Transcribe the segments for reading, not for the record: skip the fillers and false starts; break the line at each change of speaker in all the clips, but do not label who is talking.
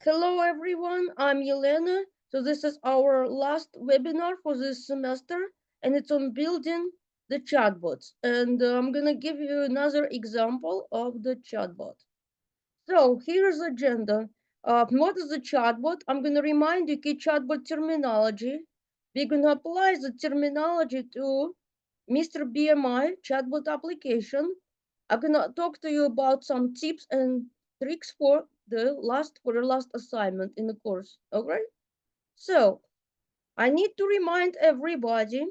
Hello everyone, I'm Yelena. So this is our last webinar for this semester and it's on building the chatbots. And I'm gonna give you another example of the chatbot. So here's the agenda. What is the chatbot? I'm gonna remind you key chatbot terminology. We're gonna apply the terminology to Mr. BMI chatbot application. I'm gonna talk to you about some tips and tricks for the last assignment in the course. Okay? So I need to remind everybody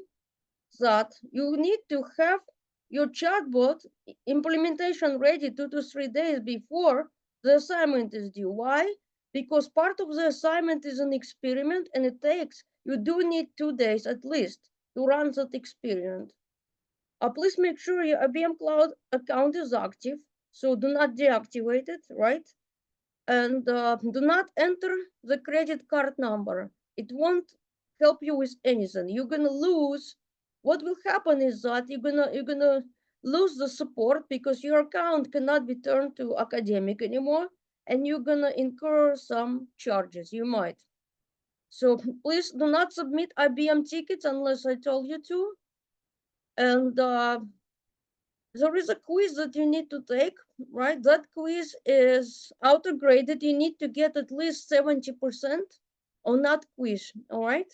that you need to have your chatbot implementation ready 2 to 3 days before the assignment is due. Why? Because part of the assignment is an experiment and you do need 2 days at least to run that experiment. Please make sure your IBM Cloud account is active, so do not deactivate it, right? And do not enter the credit card number. It won't help you with anything. You're gonna lose. What will happen is that you're gonna lose the support because your account cannot be turned to academic anymore, and you're gonna incur some charges. You might. So please do not submit IBM tickets unless I told you to. And there is a quiz that you need to take, right? That quiz is auto-graded. You need to get at least 70% on that quiz, all right?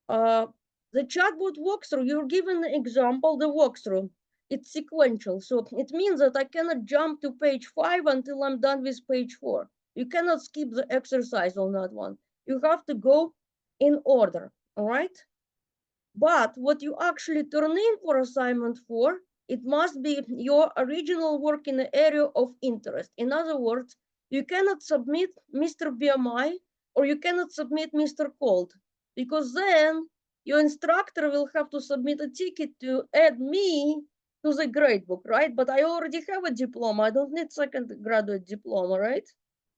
Uh, the chatbot walkthrough, you're given the example, the walkthrough. It's sequential, so it means that I cannot jump to page 5 until I'm done with page 4. You cannot skip the exercise on that one. You have to go in order, all right? But what you actually turn in for assignment 4, it must be your original work in the area of interest. In other words, you cannot submit Mr. BMI or you cannot submit Mr. Cold, because then your instructor will have to submit a ticket to add me to the gradebook, right? But I already have a diploma. I don't need second graduate diploma, right?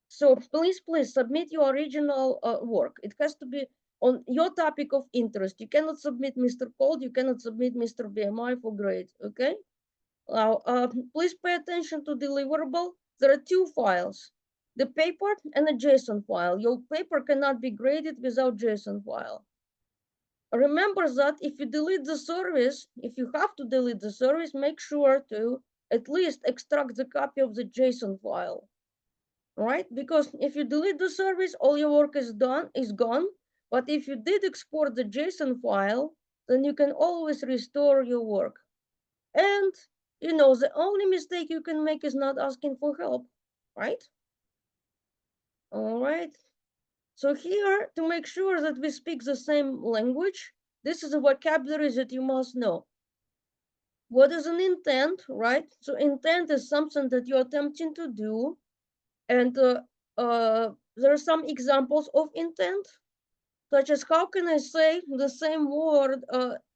So please submit your original work. It has to be on your topic of interest. You cannot submit Mr. Cold, you cannot submit Mr. BMI for grade, okay? Now, please pay attention to deliverable. There are two files, the paper and a JSON file. Your paper cannot be graded without JSON file. Remember that if you delete the service, if you have to delete the service, make sure to at least extract the copy of the JSON file, right? Because if you delete the service, all your work is gone. But if you did export the JSON file, then you can always restore your work. And the only mistake you can make is not asking for help, right? All right. So here, to make sure that we speak the same language, this is a vocabulary that you must know. What is an intent, right? So intent is something that you're attempting to do, and there are some examples of intent, such as how can I say the same word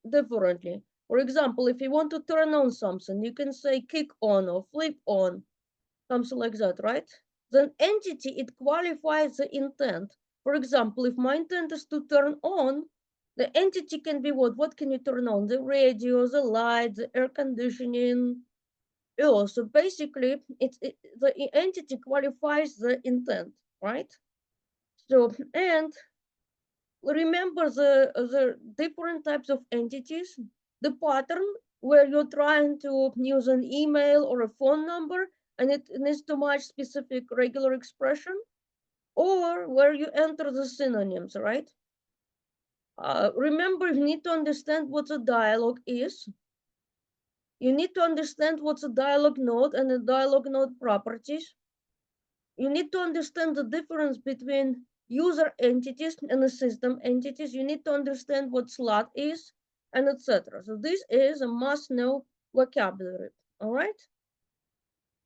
differently? For example, if you want to turn on something, you can say kick on or flip on, something like that, right? Then entity, it qualifies the intent. For example, if my intent is to turn on, the entity can be what? What can you turn on? The radio, the light, the air conditioning. Oh, so basically, the entity qualifies the intent, right? So, and remember the different types of entities, the pattern where you're trying to use an email or a phone number and it needs to match specific regular expression, or where you enter the synonyms, right? Remember, you need to understand what a dialogue is. You need to understand what's a dialogue node and a dialogue node properties. You need to understand the difference between user entities and the system entities. You need to understand what slot is, and etc. So this is a must-know vocabulary. All right.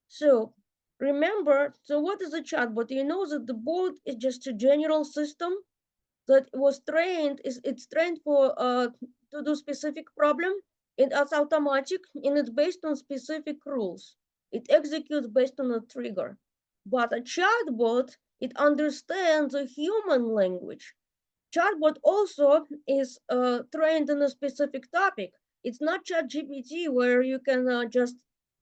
So remember, so what is a chatbot? You know that the bot is just a general system that was trained. It's trained for to do specific problem. It's automatic and it's based on specific rules. It executes based on a trigger. But a chatbot, it understands a human language. Chatbot also is trained in a specific topic. It's not ChatGPT where you can just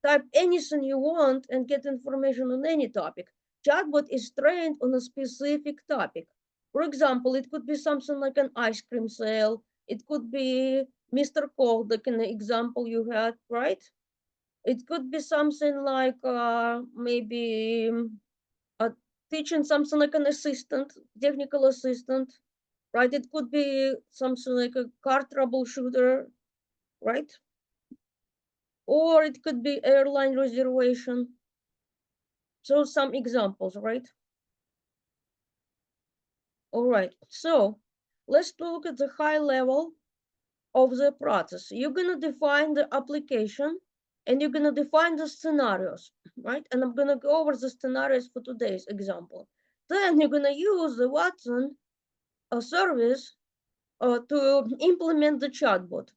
type anything you want and get information on any topic. chatbot is trained on a specific topic. For example, it could be something like an ice cream sale. It could be Mr. Cold, like in the example you had, right? It could be something like maybe uh, teaching something like an assistant, technical assistant, right? It could be something like a car troubleshooter, right? Or it could be airline reservation. So some examples, right? All right, so let's look at the high level of the process. You're gonna define the application and you're gonna define the scenarios, right? And I'm gonna go over the scenarios for today's example. Then you're gonna use the Watson service to implement the chatbot,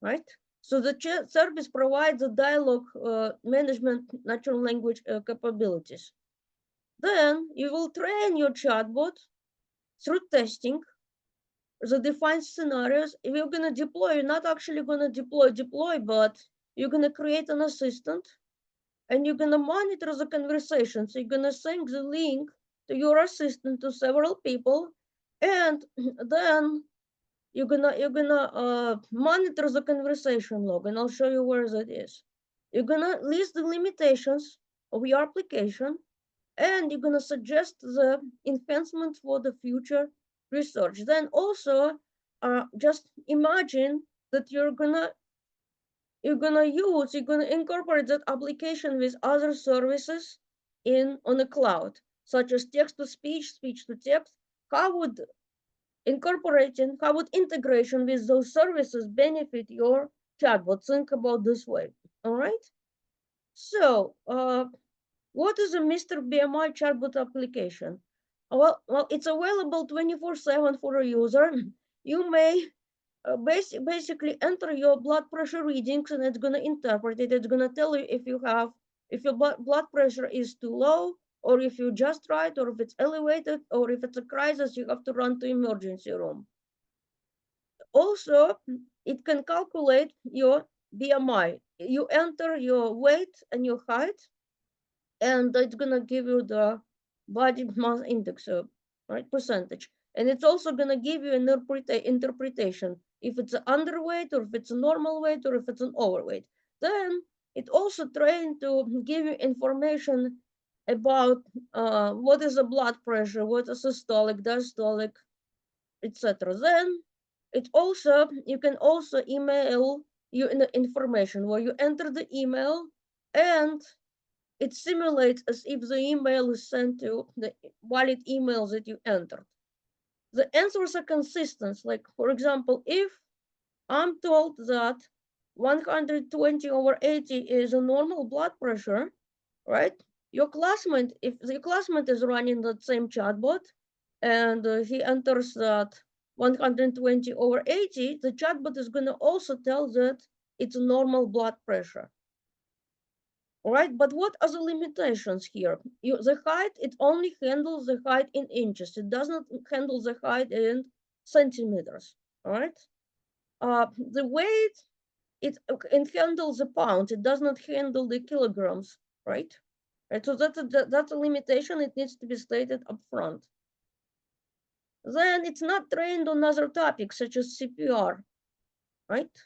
right? So the service provides the dialogue management natural language capabilities. Then you will train your chatbot through testing the defined scenarios. If you're gonna deploy, you're not actually gonna deploy, but you're gonna create an assistant and you're gonna monitor the conversation. So you're gonna send the link to your assistant to several people, and then you're gonna monitor the conversation log, and I'll show you where that is. You're gonna list the limitations of your application, and you're gonna suggest the enhancements for the future research. Then also, just imagine that you're gonna incorporate that application with other services in on the cloud, such as text to speech, speech to text. How would how would integration with those services benefit your chatbot? Think about this way. All right. So, what is a Mr. BMI chatbot application? Well, it's available 24/7 for a user. You may basically enter your blood pressure readings, and it's gonna interpret it. It's gonna tell you if your blood pressure is too low, or if you just right, or if it's elevated, or if it's a crisis, you have to run to emergency room. Also, it can calculate your BMI. You enter your weight and your height, and it's gonna give you the body mass index, right, percentage. And it's also gonna give you an interpretation if it's an underweight or if it's a normal weight or if it's an overweight. Then it also trained to give you information about what is the blood pressure, what is systolic, diastolic, etc. Then you can also email you in the information where you enter the email, and it simulates as if the email is sent to the valid emails that you entered. The answers are consistent. Like, for example, if I'm told that 120/80 is a normal blood pressure, right? If your classmate is running that same chatbot and he enters that 120/80, the chatbot is going to also tell that it's a normal blood pressure. All right, but what are the limitations here? The height, it only handles the height in inches. It does not handle the height in centimeters. All right. The weight, it handles the pounds. It does not handle the kilograms. Right. Right. So that's a limitation. It needs to be stated up front. Then it's not trained on other topics such as CPR. Right.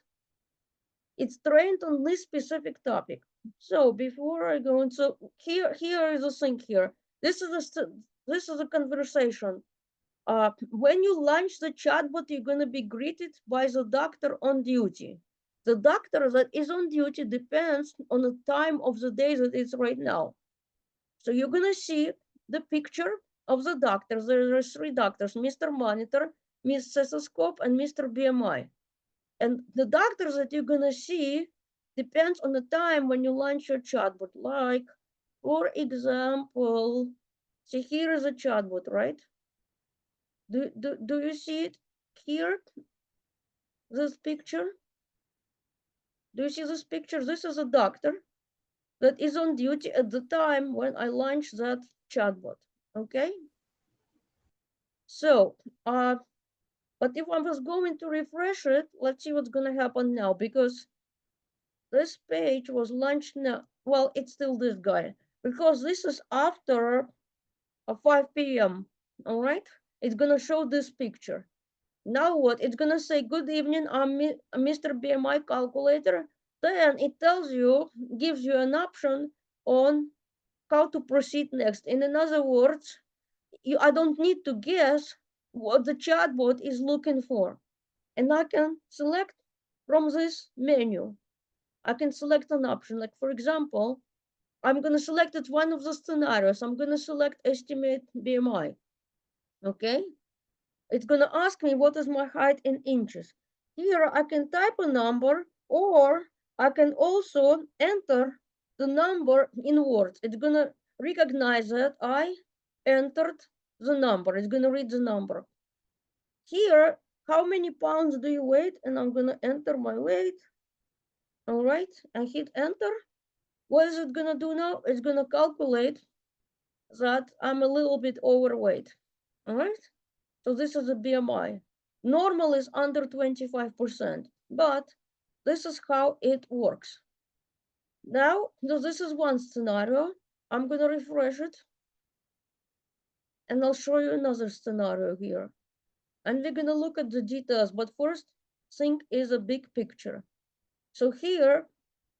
It's trained on this specific topic. So before I go on, so here is a thing here. This is a conversation. When you launch the chatbot, you're gonna be greeted by the doctor on duty. The doctor that is on duty depends on the time of the day that it's right now. So you're gonna see the picture of the doctors. There are three doctors: Mr. Monitor, Miss Stethoscope, and Mr. BMI. And the doctors that you're gonna see depends on the time when you launch your chatbot. Like, for example, see here is a chatbot, right? Do you see it here? This picture? Do you see this picture? This is a doctor that is on duty at the time when I launch that chatbot. Okay? So, but if I was going to refresh it, let's see what's gonna happen now, because this page was launched now. Well, it's still this guy. because this is after 5 p.m. All right, it's gonna show this picture. Now what? It's gonna say, "Good evening, I'm Mr. BMI calculator." Then it tells you, gives you an option on how to proceed next. In other words, I don't need to guess what the chatbot is looking for. And I can select from this menu. I can select an option. Like, for example, I'm going to select it one of the scenarios. I'm going to select estimate BMI. Okay. It's going to ask me what is my height in inches. Here I can type a number, or I can also enter the number in words. It's going to recognize that I entered the number. It's going to read the number. Here, how many pounds do you weigh? And I'm going to enter my weight. All right, and hit enter. What is it going to do now? It's going to calculate that I'm a little bit overweight. All right, so this is a BMI. Normal is under 25%, but this is how it works. Now, so this is one scenario. I'm going to refresh it, and I'll show you another scenario here. And we're going to look at the details, but first, think is a big picture. So here,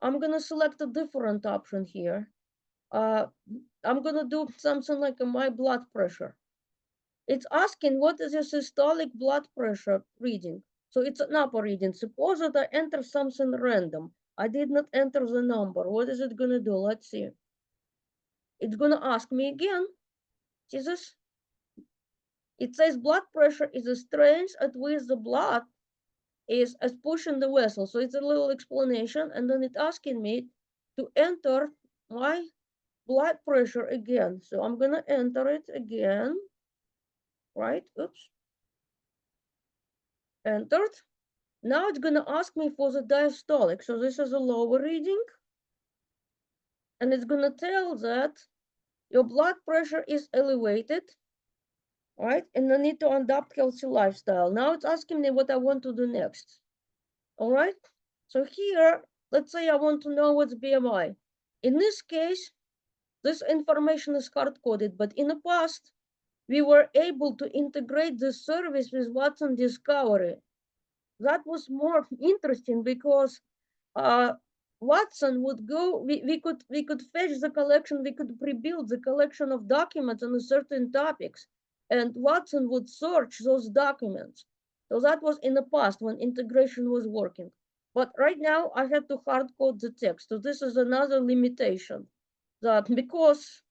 I'm going to select a different option here. I'm going to do something like my blood pressure. It's asking what is your systolic blood pressure reading. So it's an upper reading. Suppose that I enter something random. I did not enter the number. What is it going to do? Let's see. It's going to ask me again. See this? It says blood pressure is a strength at which the blood is as pushing the vessel. So it's a little explanation, and then it's asking me to enter my blood pressure again. So I'm gonna enter it again, right? Oops, entered. Now it's gonna ask me for the diastolic. So this is a lower reading, and it's gonna tell that your blood pressure is elevated, right? And I need to adopt healthy lifestyle. Now it's asking me what I want to do next. All right. So here, let's say I want to know what's BMI. In this case, this information is hard-coded, but in the past, we were able to integrate this service with Watson Discovery. That was more interesting because uh, Watson would go, we could fetch the collection, we could pre-build the collection of documents on certain topics, and Watson would search those documents. So that was in the past when integration was working. But right now I have to hard code the text. So this is another limitation, that because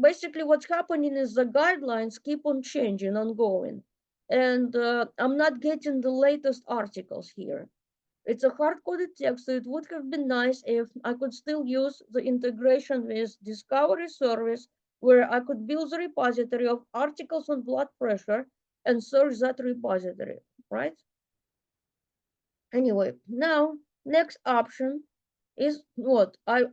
basically what's happening is the guidelines keep on changing, ongoing. And I'm not getting the latest articles here. It's a hard-coded text, so it would have been nice if I could still use the integration with Discovery service, where I could build the repository of articles on blood pressure and search that repository, right? Anyway, now, next option is what? I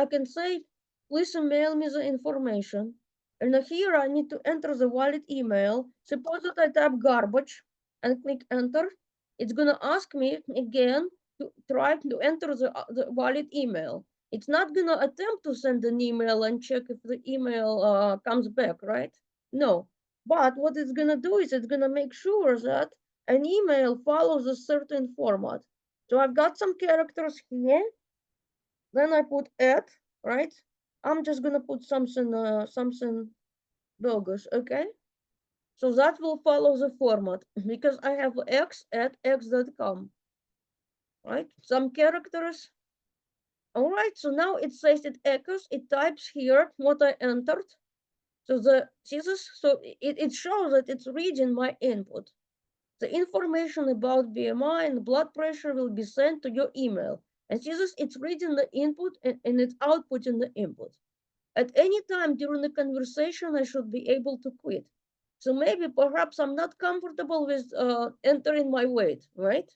can say, please email me the information. And here I need to enter the wallet email. Suppose that I type garbage and click enter. It's going to ask me again to try to enter the wallet email. It's not going to attempt to send an email and check if the email comes back, right? No. But what it's going to do is it's going to make sure that an email follows a certain format. So I've got some characters here. Then I put at, right? I'm just gonna put something bogus, okay? So that will follow the format because I have x at x.com, right? Some characters. All right, so now it says it echoes, it types here what I entered. So it shows that it's reading my input. The information about BMI and blood pressure will be sent to your email. And it's reading the input and it's outputting the input. At any time during the conversation, I should be able to quit. So maybe perhaps I'm not comfortable with entering my weight, right?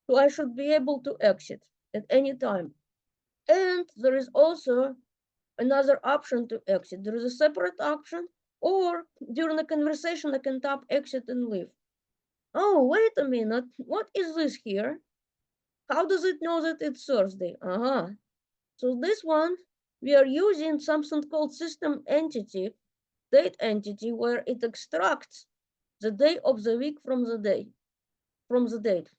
So I should be able to exit at any time. And there is also another option to exit. There is a separate option, or during the conversation, I can tap exit and leave. Oh, wait a minute. What is this here? How does it know that it's Thursday? So this one we are using something called system entity, date entity, where it extracts the day of the week from the day, from the date.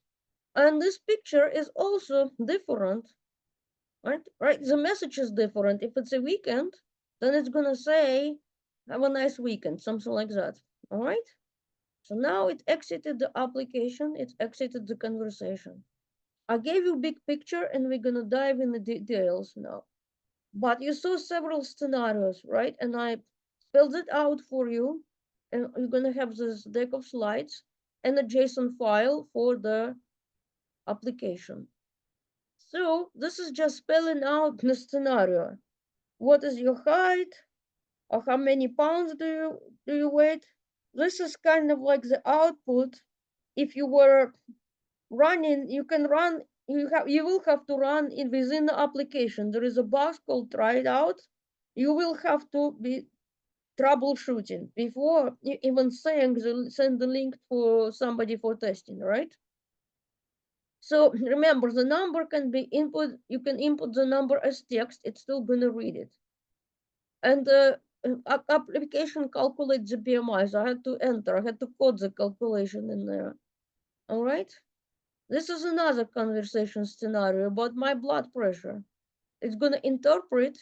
And this picture is also different, right? Right? The message is different. If it's a weekend, then it's gonna say, have a nice weekend, something like that. All right? So now it exited the application, it exited the conversation. I gave you big picture and we're gonna dive in the details now. But you saw several scenarios, right? And I spelled it out for you. And you're gonna have this deck of slides and a JSON file for the application. So this is just spelling out the scenario. What is your height? Or how many pounds do you weigh? This is kind of like the output. If you were running, you can run. You will have to run in within the application. There is a box called try it out. You will have to be troubleshooting before you even send the link for somebody for testing, right? So remember, the number can be input. You can input the number as text. It's still gonna read it. And the application calculates the BMI. So I had to enter. I had to code the calculation in there. All right. This is another conversation scenario about my blood pressure. It's gonna interpret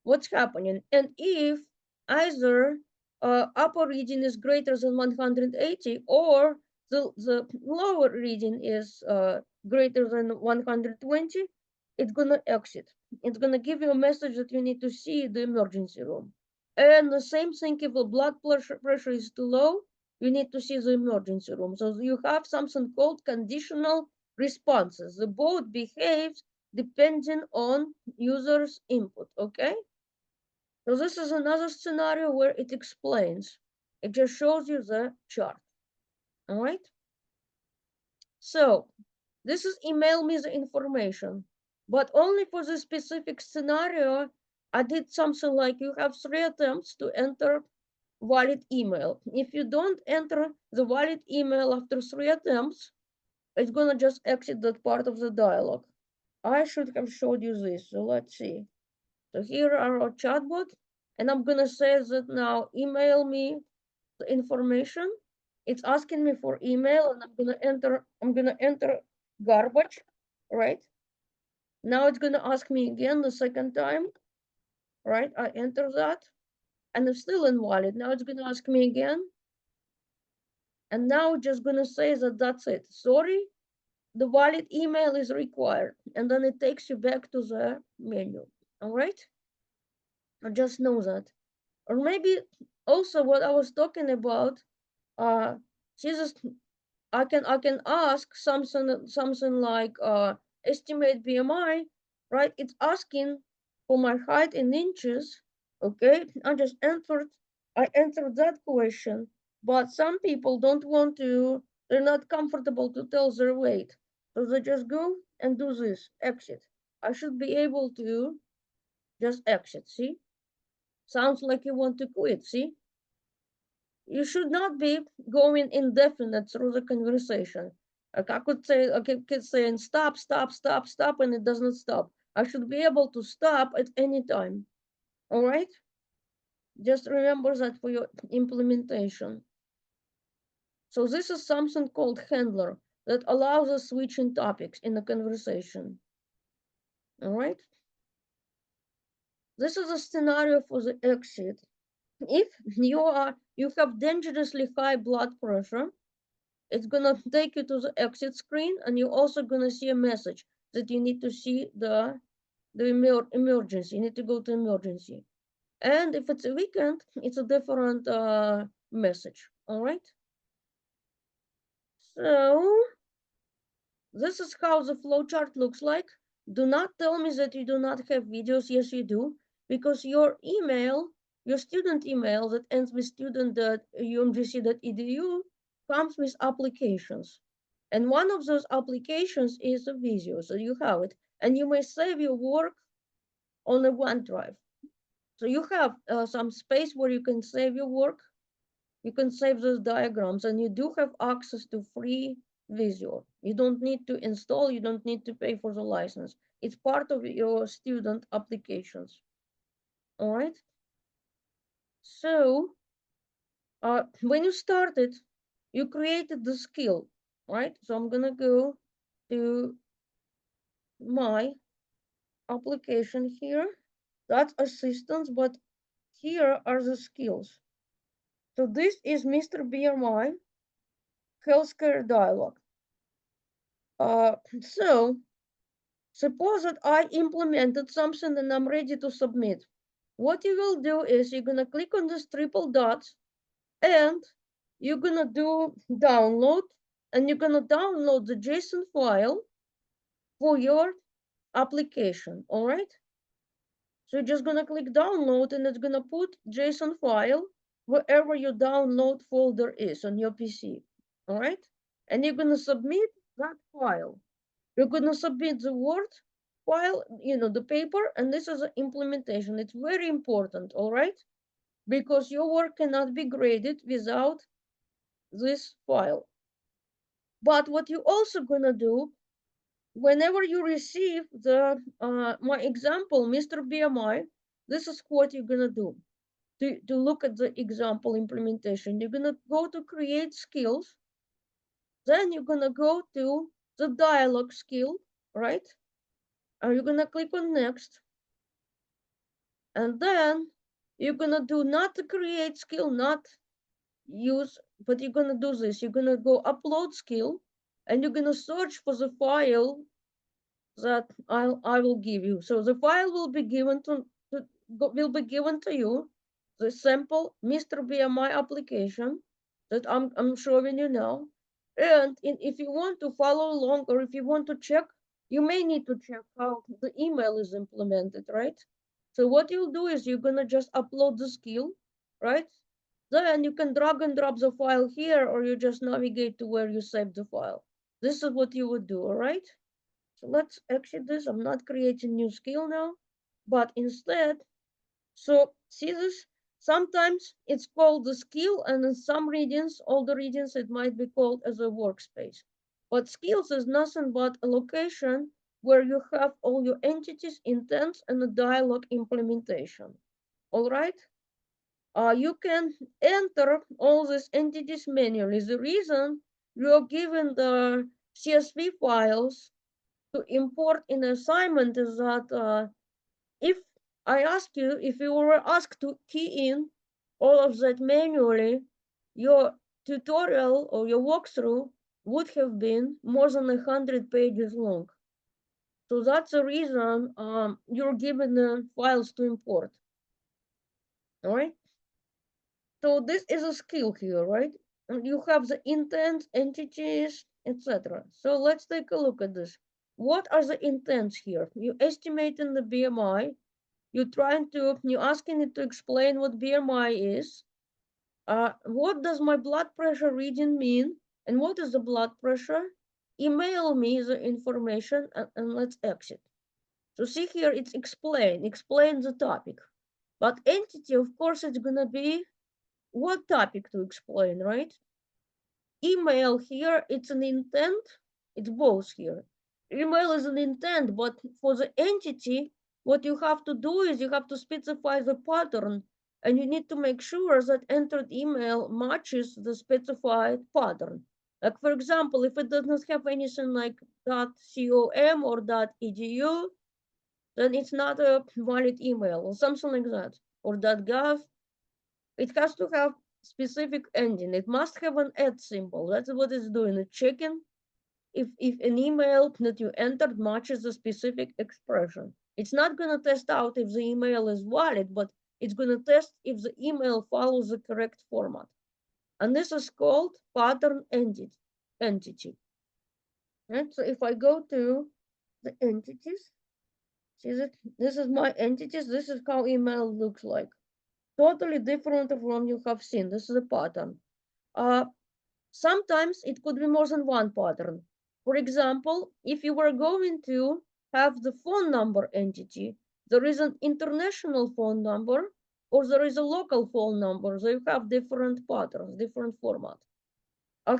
what's happening, and if either upper reading is greater than 180 or the lower reading is greater than 120, it's gonna exit. It's gonna give you a message that you need to see the emergency room. And the same thing, if the blood pressure is too low, you need to see the emergency room. So you have something called conditional responses. The bot behaves depending on user's input, okay? So this is another scenario where it explains. It just shows you the chart. All right. So this is email me the information, but only for the specific scenario. I did something like you have 3 attempts to enter valid email. If you don't enter the valid email after 3 attempts, it's gonna just exit that part of the dialogue. I should have showed you this. So let's see. So here are our chatbot, and I'm gonna say that now email me the information. It's asking me for email, and I'm gonna enter garbage, right? Now it's gonna ask me again the second time, right? I enter that, and it's still invalid. Now it's gonna ask me again, and now it's just gonna say that that's it. Sorry, the valid email is required, and then it takes you back to the menu. All right? I just know that. Or maybe also what I was talking about, uh, Jesus, I can ask something like estimate BMI, right? It's asking for my height in inches. Okay, I answered that question, but some people don't want to. They're not comfortable to tell their weight, so they just go and do this exit. I should be able to just exit. See, sounds like you want to quit. See, you should not be going indefinite through the conversation. Like I could say, I could saying stop, stop, stop, stop, and it doesn't stop. I should be able to stop at any time. All right? Just remember that for your implementation. So this is something called handler that allows us switching topics in the conversation. All right? This is a scenario for the exit. If you have dangerously high blood pressure, it's gonna take you to the exit screen, and you're also gonna see a message that you need to see the emergency. You need to go to emergency. And if it's a weekend, it's a different message. All right. So this is how the flowchart looks like. Do not tell me that you do not have videos. Yes, you do, because your email, your student email that ends with student.umgc.edu comes with applications. And one of those applications is a Visio, so you have it. And you may save your work on a OneDrive. So you have some space where you can save your work. You can save those diagrams, and you do have access to free Visio. You don't need to install, you don't need to pay for the license. It's part of your student applications. All right. So when you started, you created the skill, right? So I'm gonna go to my application here. That's assistance, but here are the skills. So this is Mr. BMI healthcare dialogue. So suppose that I implemented something and I'm ready to submit. What you will do is you're gonna click on this triple dots and you're gonna do download, and you're gonna download the JSON file for your application. All right. So you're just gonna click download and it's gonna put JSON file wherever your download folder is on your PC. All right. And you're gonna submit that file. You're gonna submit the Word file, the paper, and this is an implementation. It's very important, all right? Because your work cannot be graded without this file. But what you also gonna do, whenever you receive the my example, Mr. BMI, this is what you're gonna do. To look at the example implementation, you're gonna go to create skills, then you're gonna go to the dialogue skill, right? And you're gonna click on next, and then you're gonna do not to create skill, not use, but you're gonna do this. You're gonna go upload skill, and you're gonna search for the file that I will give you. So the file will be given to you, the sample Mr. BMI application that I'm showing you now. And if you want to follow along, or if you want to check, you may need to check how the email is implemented, right? So what you'll do is you're gonna just upload the skill, right? Then you can drag and drop the file here, or you just navigate to where you saved the file. This is what you would do, all right? So let's exit this. I'm not creating new skill now, but instead, so see this? Sometimes it's called the skill, and in some regions, older regions, it might be called as a workspace. But skills is nothing but a location where you have all your entities, intents, and the dialogue implementation. All right? You can enter all these entities manually. The reason you're given the CSV files to import in assignment is that if I ask you, if you were asked to key in all of that manually, your tutorial or your walkthrough would have been more than 100 pages long. So that's the reason you're given the files to import. All right. So this is a skill here, right? And you have the intents, entities, etc. So let's take a look at this. What are the intents here? You estimating the BMI. You're asking it to explain what BMI is. What does my blood pressure reading mean? And what is the blood pressure? Email me the information and let's exit. So see here, it's explain the topic. But entity, of course, it's gonna be what topic to explain, right? Email here, it's an intent. It's both here. Email is an intent, but for the entity, what you have to do is you have to specify the pattern, and you need to make sure that entered email matches the specified pattern. Like for example, if it does not have anything like .com or .edu, then it's not a valid email or something like that, or .gov. It has to have specific ending. It must have an @ symbol. That's what it's doing. It's checking if an email that you entered matches a specific expression. It's not going to test out if the email is valid, but it's going to test if the email follows the correct format. And this is called pattern entity. Right? So if I go to the entities, see that this is my entities. This is how email looks like. Totally different from you have seen. This is a pattern. Sometimes it could be more than one pattern. For example, if you were going to have the phone number entity, there is an international phone number or there is a local phone number. They have different patterns, different format.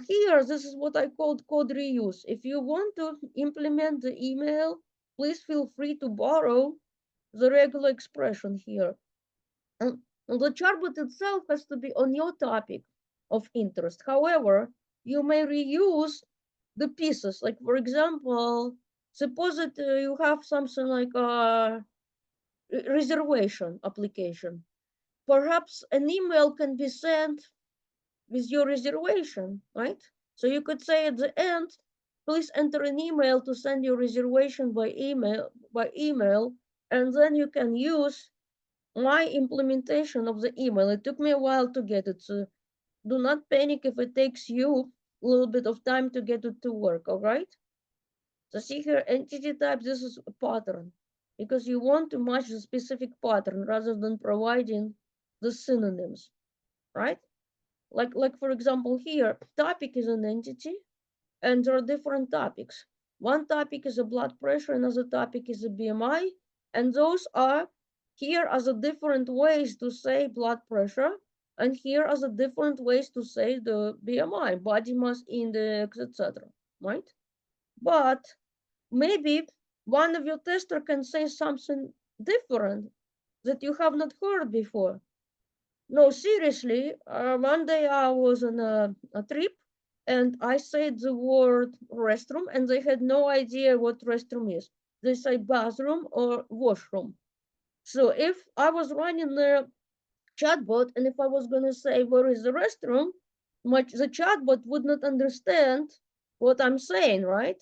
Here, this is what I called code reuse. If you want to implement the email, please feel free to borrow the regular expression here. The chatbot itself has to be on your topic of interest. However, you may reuse the pieces. Like, for example, suppose that you have something like a reservation application. Perhaps an email can be sent with your reservation, right? So you could say at the end, please enter an email to send your reservation by email, and then you can use my implementation of the email. It took me a while to get it, so do not panic if it takes you a little bit of time to get it to work, all right? So see here, entity type, this is a pattern, because you want to match the specific pattern rather than providing the synonyms, right? Like for example here, topic is an entity, and there are different topics. One topic is a blood pressure, another topic is a BMI, and those are, here are the different ways to say blood pressure, and here are the different ways to say the BMI, body mass index, etc. Right? But maybe one of your tester can say something different that you have not heard before. No, seriously, one day I was on a trip and I said the word restroom and they had no idea what restroom is. They say bathroom or washroom. So if I was running the chatbot and if I was going to say where is the restroom, the chatbot would not understand what I'm saying, right?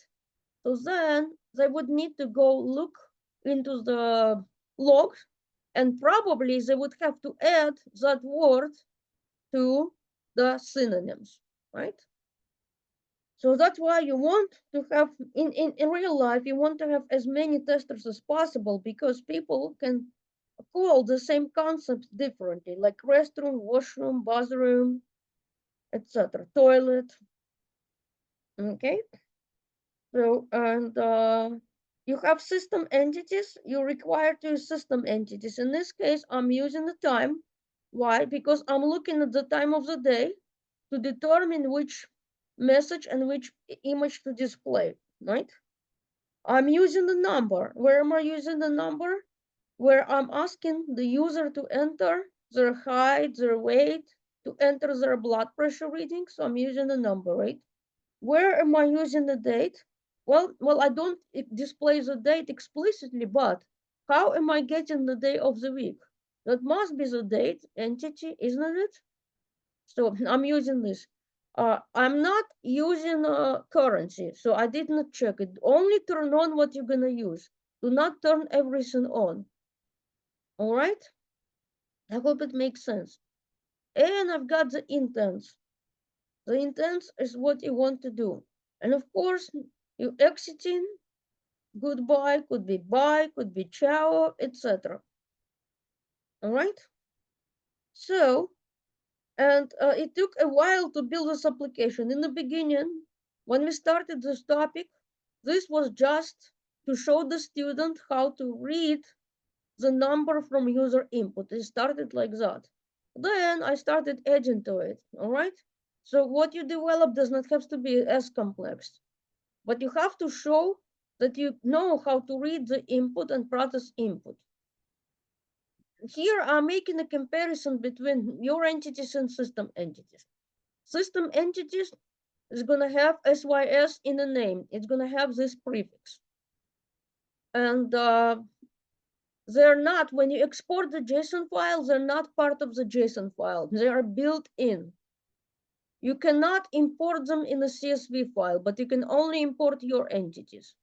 So then they would need to go look into the logs and probably they would have to add that word to the synonyms, right? So that's why you want to have, in real life, you want to have as many testers as possible because people can call the same concepts differently, like restroom, washroom, bathroom, etc., toilet, okay? So, and you have system entities, you require to use system entities. In this case, I'm using the time. Why? Because I'm looking at the time of the day to determine which message and which image to display, right? I'm using the number. Where am I using the number? Where I'm asking the user to enter their height, their weight, to enter their blood pressure reading. So I'm using the number, right? Where am I using the date? Well, I don't display the date explicitly, but how am I getting the day of the week? That must be the date entity, isn't it? So I'm using this. I'm not using currency, so I did not check it. Only turn on what you're gonna use. Do not turn everything on. All right? I hope it makes sense. And I've got the intents. The intents is what you want to do. And of course, you exiting, goodbye, could be bye, could be ciao, etc. All right? So, and it took a while to build this application. In the beginning, when we started this topic, this was just to show the student how to read the number from user input. It started like that. Then I started adding to it, all right? So what you develop does not have to be as complex, but you have to show that you know how to read the input and process input. Here I'm making a comparison between your entities and system entities. System entities is going to have SYS in the name. It's going to have this prefix. And they're not, when you export the JSON file, they're not part of the JSON file. They are built in. You cannot import them in a CSV file, but you can only import your entities.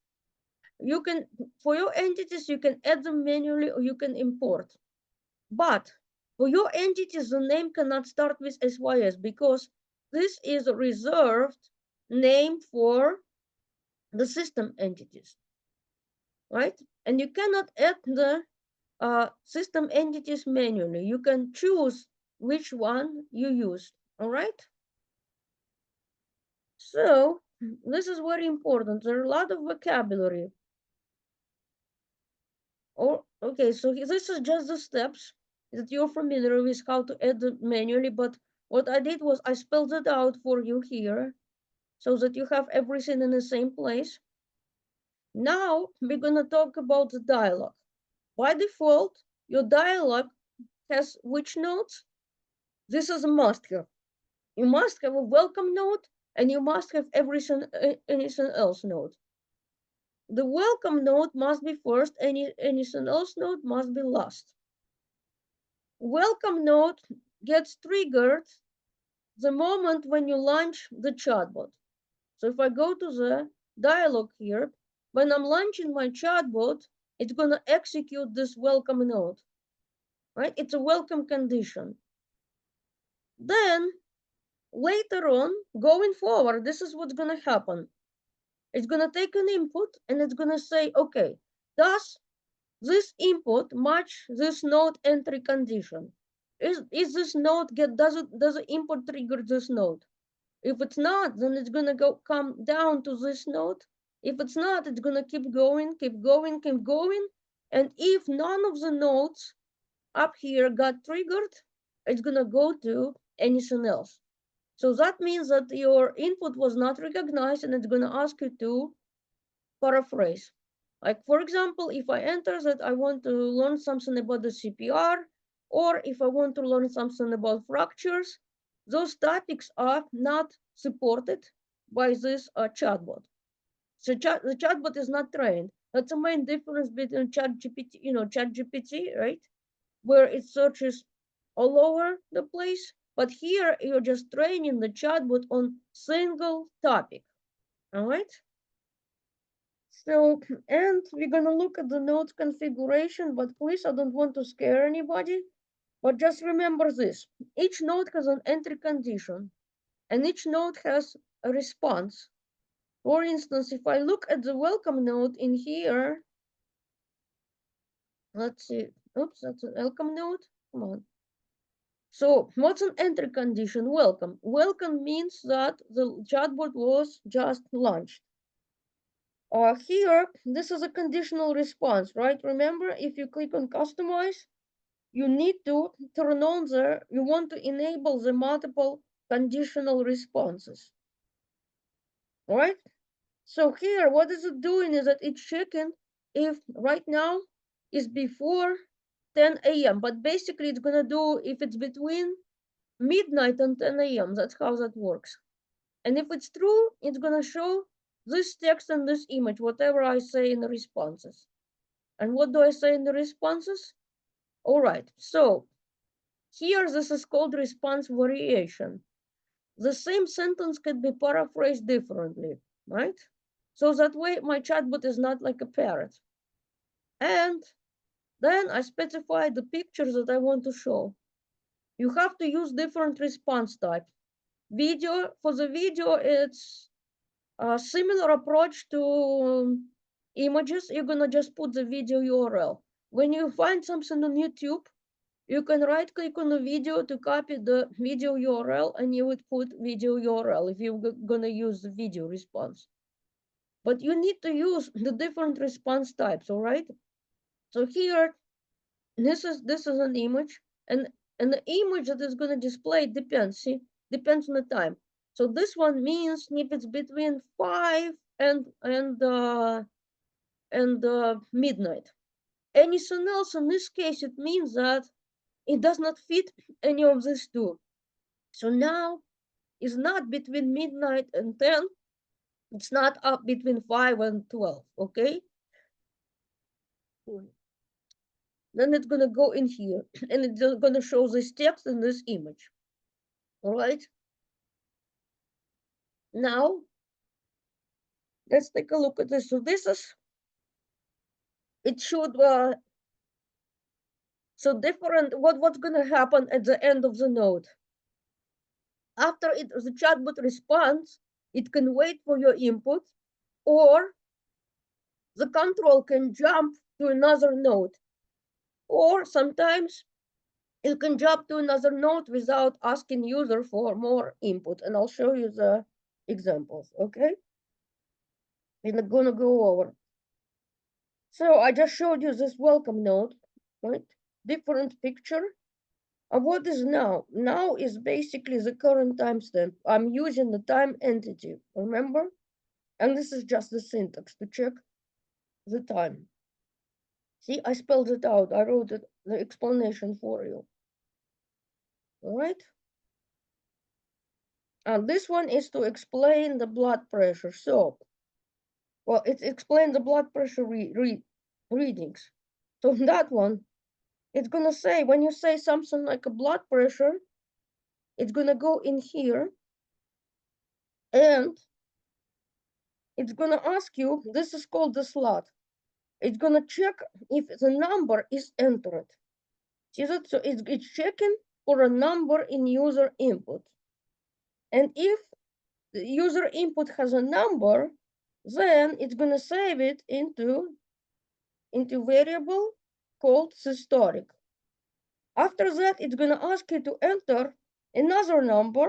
You can, for your entities, you can add them manually or you can import. But for your entities, the name cannot start with SYS because this is a reserved name for the system entities, right? And you cannot add the system entities manually. You can choose which one you use, all right? So this is very important. There are a lot of vocabulary. Okay, so this is just the steps that you're familiar with how to add it manually, but what I did was I spelled it out for you here so that you have everything in the same place. Now we're gonna talk about the dialog. By default, your dialog has which nodes? This is a must have. You must have a welcome node and you must have anything else node. The welcome node must be first, anything else node must be last. Welcome node gets triggered the moment when you launch the chatbot. So if I go to the dialog here, when I'm launching my chatbot, it's going to execute this welcome node, right? It's a welcome condition. Then later on, going forward, this is what's going to happen. It's going to take an input and it's going to say, okay, does this input match this node entry condition? Is this node does the input trigger this node? If it's not, then it's gonna come down to this node. If it's not, it's gonna keep going, keep going, keep going. And if none of the nodes up here got triggered, it's gonna go to anything else. So that means that your input was not recognized and it's gonna ask you to paraphrase. Like for example, if I enter that I want to learn something about the CPR, or if I want to learn something about fractures, those topics are not supported by this chatbot. So the chatbot is not trained. That's the main difference between ChatGPT, ChatGPT, right? Where it searches all over the place. But here you're just training the chatbot on single topic. All right. So, and we're gonna look at the node configuration, but please, I don't want to scare anybody. But just remember this, each node has an entry condition, and each node has a response. For instance, if I look at the welcome node in here, let's see, oops, that's a welcome node, come on. So what's an entry condition? Welcome. Welcome means that the chatbot was just launched. Here, this is a conditional response, right? Remember, if you click on customize, you need to turn on you want to enable the multiple conditional responses, right? So here, what is it doing is that it's checking if right now is before 10 a.m. But basically it's gonna do if it's between midnight and 10 a.m. That's how that works. And if it's true, it's gonna show this text and this image, whatever I say in the responses. And what do I say in the responses? All right, so here this is called response variation. The same sentence can be paraphrased differently, right? So that way my chatbot is not like a parrot. And then I specify the pictures that I want to show. You have to use different response types. Video, for the video, it's a similar approach to images. You're gonna just put the video URL. When you find something on YouTube, you can right click on the video to copy the video URL and you would put video URL if you're gonna use the video response. But you need to use the different response types, all right? So here, this is an image, and the image that is gonna display depends, see, depends on the time. So this one means if it's between 5 and midnight. Anything else in this case, it means that it does not fit any of these two. So now it's not between midnight and 10. It's not up between 5 and 12, okay? Then it's gonna go in here and it's gonna show this text and this image. All right. Now, let's take a look at this. So this is, it should, so different, what's gonna happen at the end of the node? After the chatbot responds, it can wait for your input, or the control can jump to another node, or sometimes it can jump to another node without asking user for more input. And I'll show you the examples, okay? We're gonna go over. So I just showed you this welcome node, right? Different picture of what is now. Now is basically the current timestamp. I'm using the time entity, remember? And this is just the syntax to check the time. See, I spelled it out. I wrote it, the explanation for you. All right. And this one is to explain the blood pressure. So, well, it explains the blood pressure readings. So that one, it's gonna say when you say something like a blood pressure, it's gonna go in here and it's gonna ask you. This is called the slot. It's gonna check if the number is entered. See that? So it's checking for a number in user input. And if the user input has a number, then it's gonna save it into variable called systolic. After that, it's gonna ask you to enter another number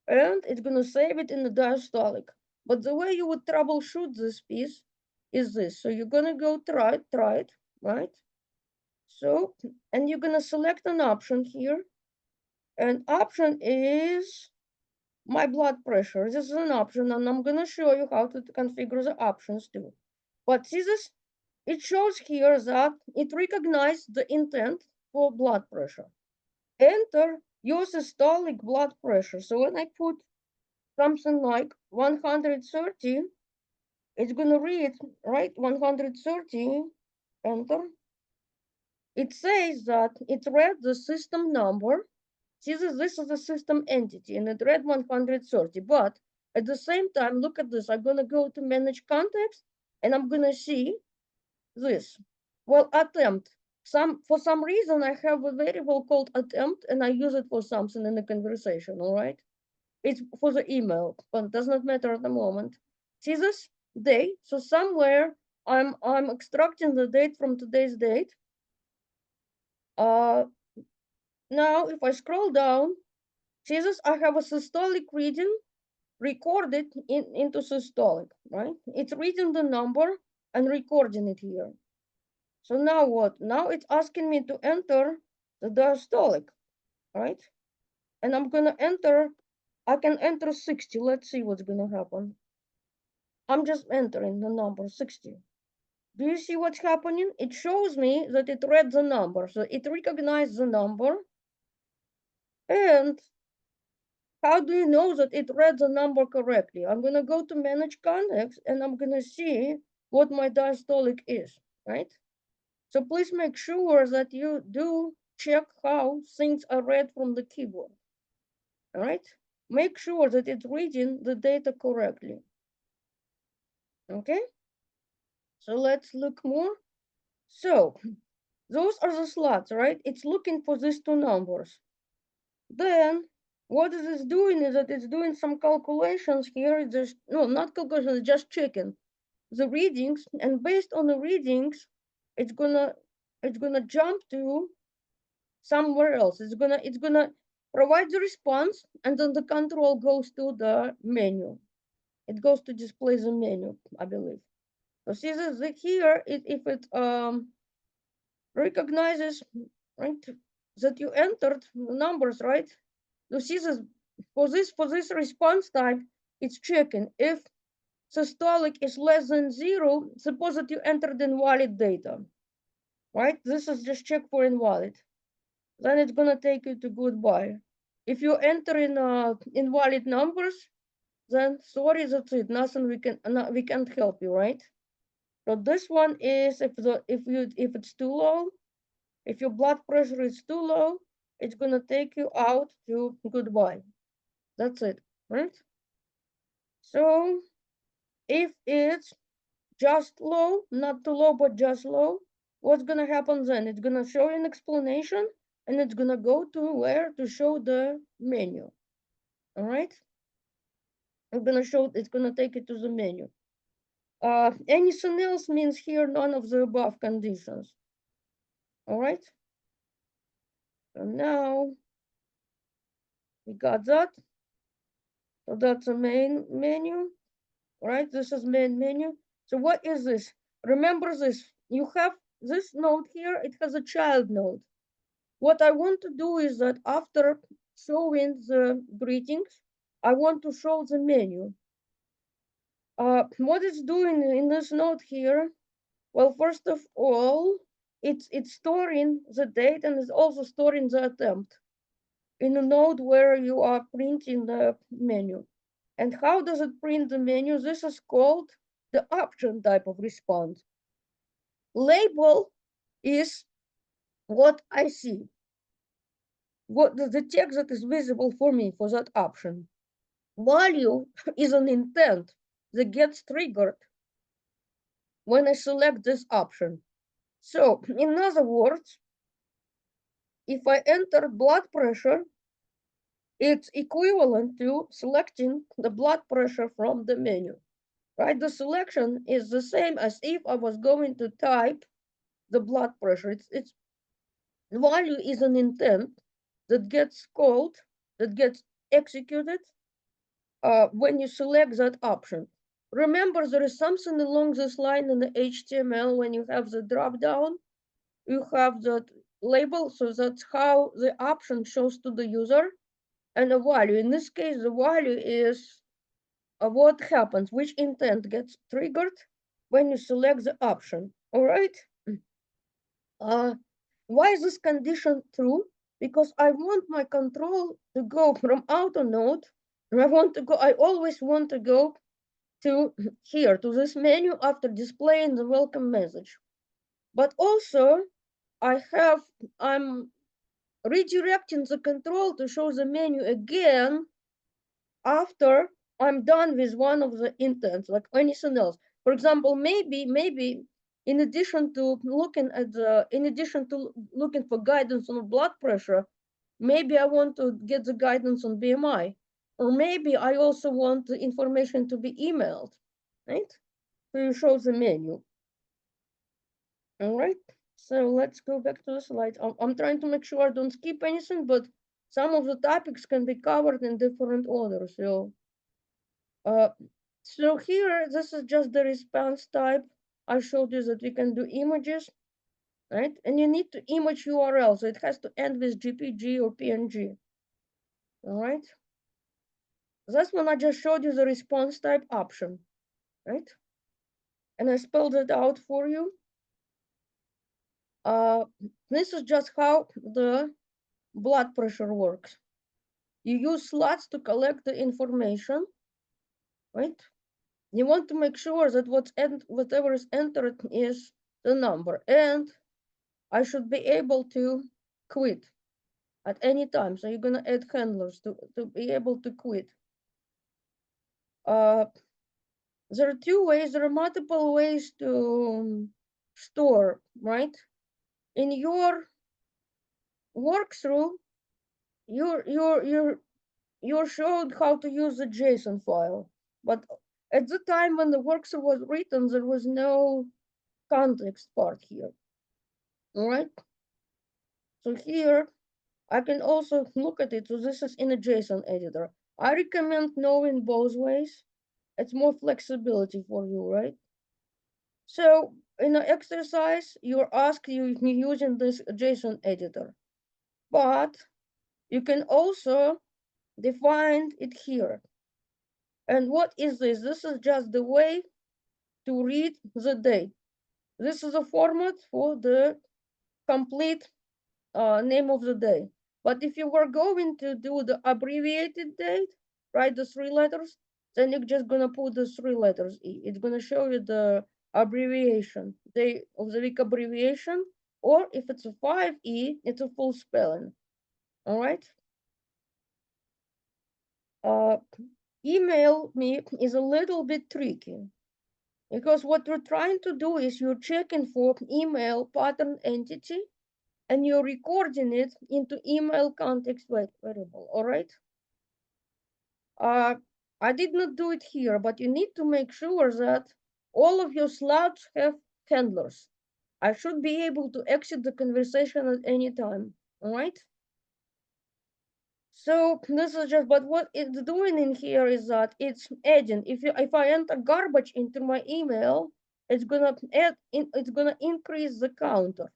and it's gonna save it in the diastolic. But the way you would troubleshoot this piece is this. So you're gonna go try it, right? So, and you're gonna select an option here, and option is my blood pressure. This is an option, and I'm gonna show you how to configure the options too. But see this? It shows here that it recognized the intent for blood pressure. Enter your systolic blood pressure. So when I put something like 130, it's gonna read, right? 130, enter. It says that it read the system number. See, this is a system entity and it read 130. But at the same time, look at this. I'm gonna go to manage context and I'm gonna see this. Well, attempt. For some reason I have a variable called attempt and I use it for something in the conversation, all right? It's for the email, but it does not matter at the moment. See this date? So somewhere I'm extracting the date from today's date. Now if I scroll down, see this? I have a systolic reading recorded into systolic, right? It's reading the number and recording it here. So now what? Now it's asking me to enter the diastolic, right? And I'm gonna enter, I can enter 60. Let's see what's gonna happen. I'm just entering the number 60. Do you see what's happening? It shows me that it read the number. So it recognized the number. And how do you know that it read the number correctly? I'm gonna go to manage context and I'm gonna see what my diastolic is, right? So please make sure that you do check how things are read from the keyboard. All right? Make sure that it's reading the data correctly. Okay? So let's look more. So those are the slots, right? It's looking for these two numbers. Then what it is doing is that it's doing some calculations here. It's just, no, not calculations, it's just checking the readings, and based on the readings, it's gonna jump to somewhere else. It's gonna provide the response, and then the control goes to the menu. It goes to display the menu, I believe. So see this here, if it recognizes, right, that you entered the numbers, right? You see this for this response type, it's checking if systolic is less than 0. Suppose that you entered invalid data, right? This is just check for invalid. Then it's gonna take you to goodbye. If you enter in invalid numbers, then sorry, that's it. Nothing we can't help you, right? So this one is if it's too low, if your blood pressure is too low, it's gonna take you out to goodbye. That's it, right? So if it's just low, not too low, but just low, what's gonna happen then? It's gonna show you an explanation and it's gonna go to where to show the menu. All right? It's gonna take it to the menu. Anything else means here none of the above conditions. All right? So now we got that. So that's the main menu, right? This is main menu. So what is this? Remember this. You have this node here. It has a child node. What I want to do is that after showing the greetings, I want to show the menu. What it's doing in this node here, well, first of all, it's storing the date and it's also storing the attempt. in a node where you are printing the menu. And how does it print the menu? This is called the option type of response. Label is what I see, what the text that is visible for me for that option. Value is an intent that gets triggered when I select this option. So, in other words, if I enter blood pressure, it's equivalent to selecting the blood pressure from the menu, right? The selection is the same as if I was going to type the blood pressure. It's value is an intent that gets called, that gets executed when you select that option. Remember, there is something along this line in the HTML when you have the drop down, you have that label, so that's how the option shows to the user, and a value. In this case, the value is what happens, which intent gets triggered when you select the option. All right. Why is this condition true? Because I want my control to go from auto node, and I always want to go to here, to this menu after displaying the welcome message. But also, I'm redirecting the control to show the menu again after I'm done with one of the intents, like anything else. For example, maybe in addition to looking for guidance on blood pressure, maybe I want to get the guidance on BMI, or maybe I also want the information to be emailed, right? So you show the menu. All right. So let's go back to the slide. I'm trying to make sure I don't skip anything, but some of the topics can be covered in different order. Uh, so here, this is just the response type. I showed you that we can do images, right? And you need to image URL, so it has to end with GPG or PNG, all right? That's when I just showed you the response type option, right? And I spelled it out for you. This is just how the blood pressure works. You use slots to collect the information, right? You want to make sure that whatever is entered is the number, and I should be able to quit at any time. So you're gonna add handlers to be able to quit. There are two ways, there are multiple ways to store, right? In your walkthrough, you're showed how to use the JSON file. But at the time when the walkthrough was written, there was no context part here. All right. So here I can also look at it. So this is in a JSON editor. I recommend knowing both ways. It's more flexibility for you, right? So in an exercise, you're asked you using this JSON editor, but you can also define it here. And what is this? This is just the way to read the date. This is a format for the complete name of the day. But if you were going to do the abbreviated date, write the 3 letters, then you're just gonna put the 3 letters E. It's gonna show you the abbreviation, day of the week abbreviation, or if it's a 5E, it's a full spelling. All right. Uh, email me is a little bit tricky because what we're trying to do is you're checking for email pattern entity and you're recording it into email context variable, all right? I did not do it here, but you need to make sure that all of your slots have handlers. I should be able to exit the conversation at any time, all right? So this is just, but what it's doing in here is that it's adding, if I enter garbage into my email, it's gonna increase the counter.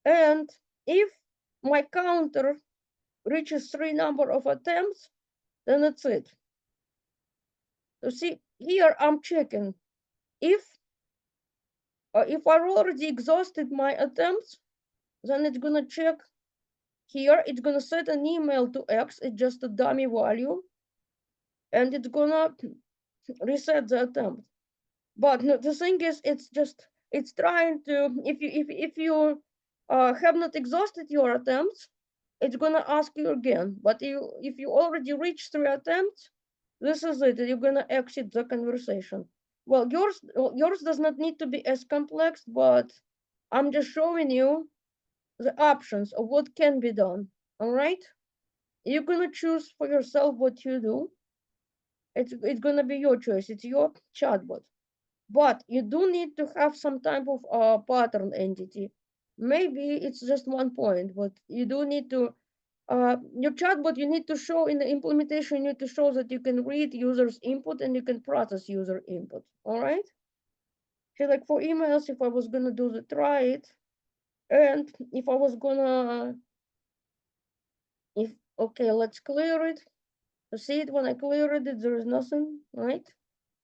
And if my counter reaches 3 number of attempts, then that's it. So see, here I'm checking if I already exhausted my attempts, then it's gonna check here it's gonna set an email to X, it's just a dummy value, and it's gonna reset the attempt. But no, the thing is, it's trying to, if you have not exhausted your attempts, it's gonna ask you again. But if you already reached 3 attempts, this is it. You're gonna exit the conversation. Well, yours does not need to be as complex, but I'm just showing you the options of what can be done. All right, you're gonna choose for yourself what you do. It's gonna be your choice. It's your chatbot. But you do need to have some type of pattern entity. Maybe it's just one point, but you do need to, your chatbot, you need to show in the implementation, you need to show that you can read users' input and you can process user input. All right? So like for emails, if I was gonna do the try it, and if I was gonna, if, okay, let's clear it. So see it when I clear it, there is nothing, right?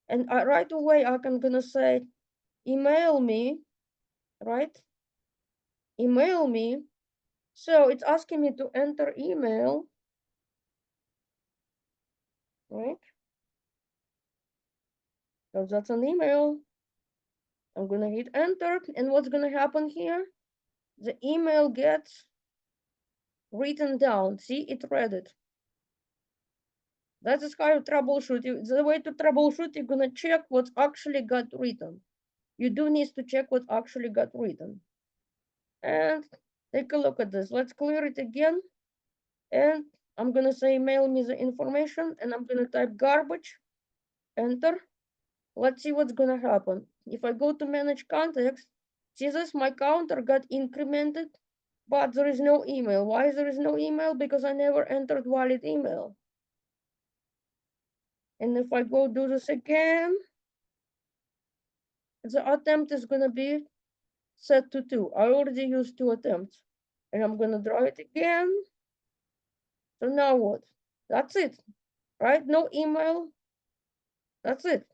And right away, I can gonna say, email me, right? Email me. So it's asking me to enter email, right? So that's an email. I'm gonna hit enter, and what's gonna happen here? The email gets written down. See, it read it. That is how you troubleshoot. The way to troubleshoot, you're gonna check what's actually got written. You do need to check what actually got written. And take a look at this. Let's clear it again. And I'm gonna say mail me the information, and I'm gonna type garbage, enter. Let's see what's gonna happen. If I go to manage context, see this, my counter got incremented, but there is no email. Why there is no email? Because I never entered valid email. And if I go do this again, the attempt is gonna be set to 2. I already used 2 attempts. And I'm gonna draw it again. So now what? That's it, right? No email. That's it.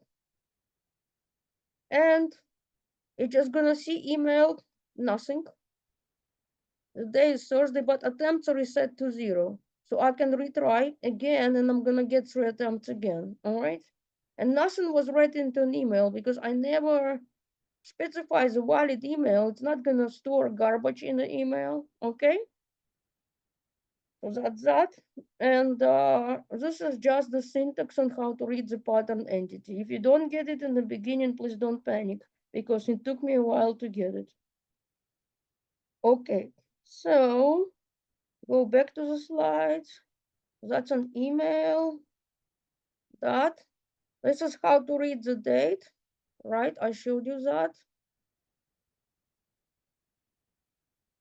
And it's just gonna see email, nothing. The day is Thursday, but attempts are reset to 0. So I can retry again, and I'm gonna get 3 attempts again, all right? And nothing was read into an email because I never specify the valid email. It's not gonna store garbage in the email, okay? So that's that. And this is just the syntax on how to read the pattern entity. If you don't get it in the beginning, please don't panic because it took me a while to get it. Okay, so go back to the slides. That's an email. That. This is how to read the date, right? I showed you that.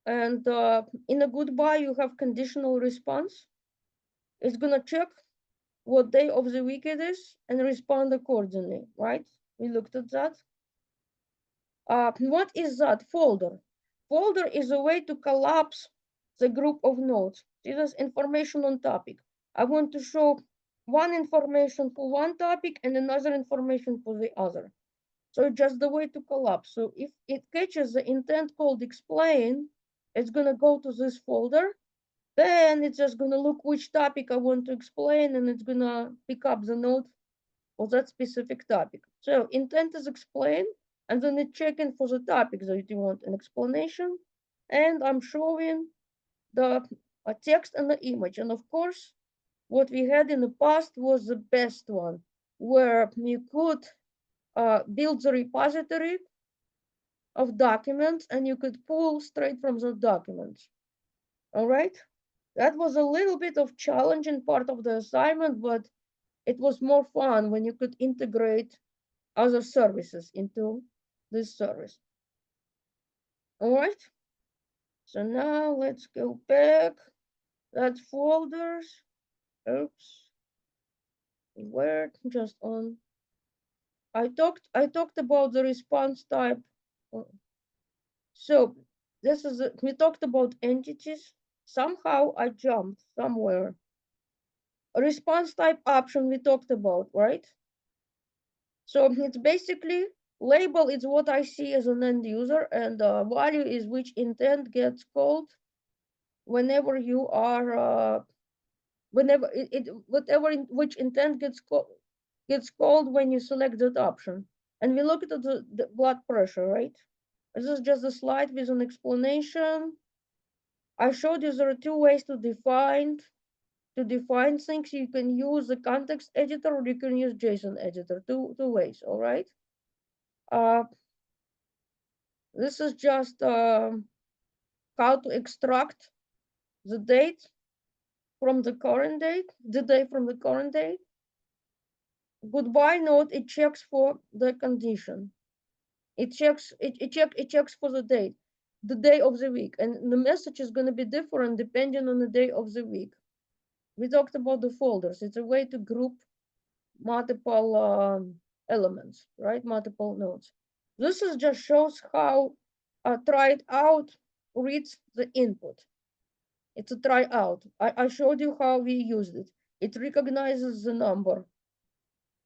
And in a goodbye, you have conditional response. It's gonna check what day of the week it is and respond accordingly, right? We looked at that. What is that? Folder. Folder is a way to collapse the group of nodes. This is information on topic. I want to show one information for one topic and another information for the other. So it's just the way to collapse. So if it catches the intent called explain, it's gonna go to this folder. Then it's just gonna look which topic I want to explain, and it's gonna pick up the node for that specific topic. So intent is explain, and then it's checking for the topic that you want an explanation. And I'm showing the text and the image. And of course, what we had in the past was the best one, where you could build the repository of documents and you could pull straight from the documents. All right. That was a little bit of challenging part of the assignment, but it was more fun when you could integrate other services into this service. All right. So now let's go back. That folders. Oops. Where just on. I talked about the response type. So this is we talked about entities. Somehow I jumped somewhere. A response type option we talked about, right? So it's basically label is what I see as an end user, and value is which intent gets called. whenever you are whenever whatever which intent gets called when you select that option. And we look at the blood pressure, right? This is just a slide with an explanation. I showed you there are two ways to define things. You can use the context editor or you can use JSON editor. Two ways, all right? Uh, this is just how to extract the date from the current date, the day from the current date. Goodbye note, it checks for the condition. It checks for the day of the week, and the message is going to be different depending on the day of the week. We talked about the folders. It's a way to group multiple elements, right? Multiple nodes. This is just shows how try it out reads the input. It's a try out. I showed you how we used it. It recognizes the number.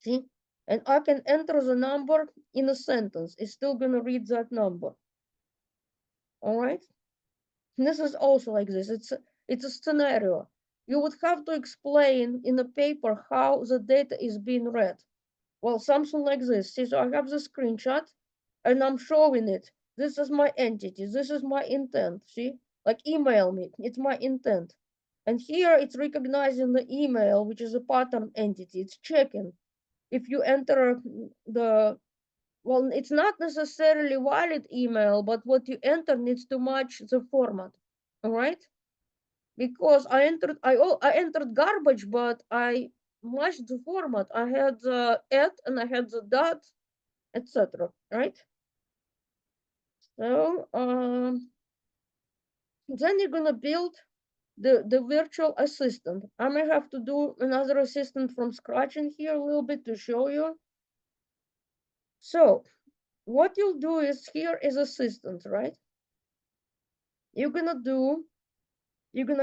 See? And I can enter the number in a sentence. It's still gonna read that number. All right? And this is also like this. It's a scenario. You would have to explain in a paper how the data is being read. Well, something like this. See, so I have the screenshot and I'm showing it. This is my entity. This is my intent. See? Like email me. It's my intent. And here it's recognizing the email, which is a pattern entity. It's checking. If you enter well, it's not necessarily valid email, but what you enter needs to match the format. All right? Because I entered garbage, but I matched the format. I had the at and I had the dot, etc. Right? So then you're gonna build the virtual assistant. I may have to do another assistant from scratch in here a little bit to show you. So what you'll do is here is assistant, right? You're gonna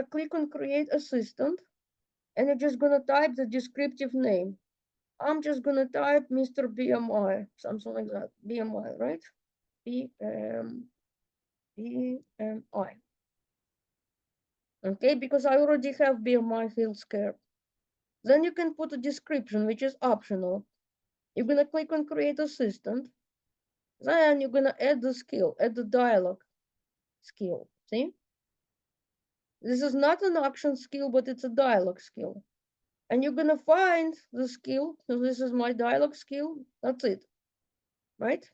click on create assistant and you're just gonna type the descriptive name. I'm just gonna type Mr. BMI, something like that. BMI, right? BMI. Okay, because I already have BMI field scared. Then you can put a description, which is optional. You're gonna click on create assistant. Then you're gonna add the skill, add the dialogue skill. See? This is not an action skill, but it's a dialogue skill. And you're gonna find the skill. So this is my dialogue skill. That's it, right?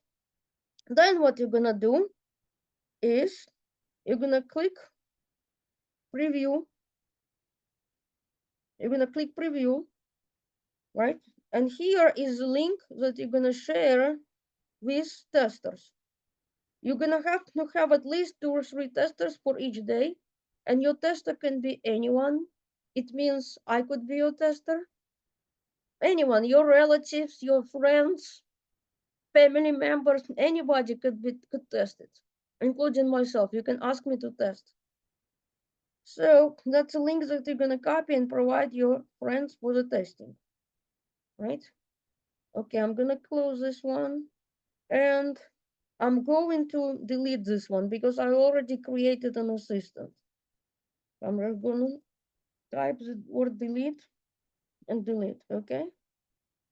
Then what you're gonna do is you're gonna click preview. You're gonna click preview, right? And here is the link that you're gonna share with testers. You're gonna have to have at least 2 or 3 testers for each day, and your tester can be anyone. It means I could be your tester. Anyone, your relatives, your friends, family members, anybody could test it, including myself. You can ask me to test. So that's a link that you're gonna copy and provide your friends for the testing, right? Okay, I'm gonna close this one and I'm going to delete this one because I already created an assistant. I'm just gonna type the word delete and delete, okay?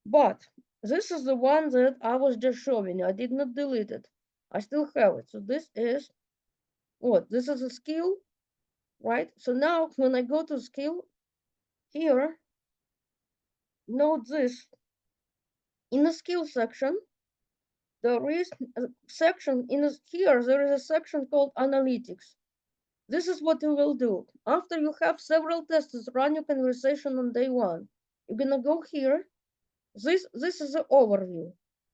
But this is the one that I was just showing you. I did not delete it. I still have it. So this is what? This is a skill, right? So now when I go to skill here, note this. In the skill section, there is a section here, there is a section called analytics. This is what you will do. After you have several tests run your conversation on day 1, you're gonna go here. This is the overview.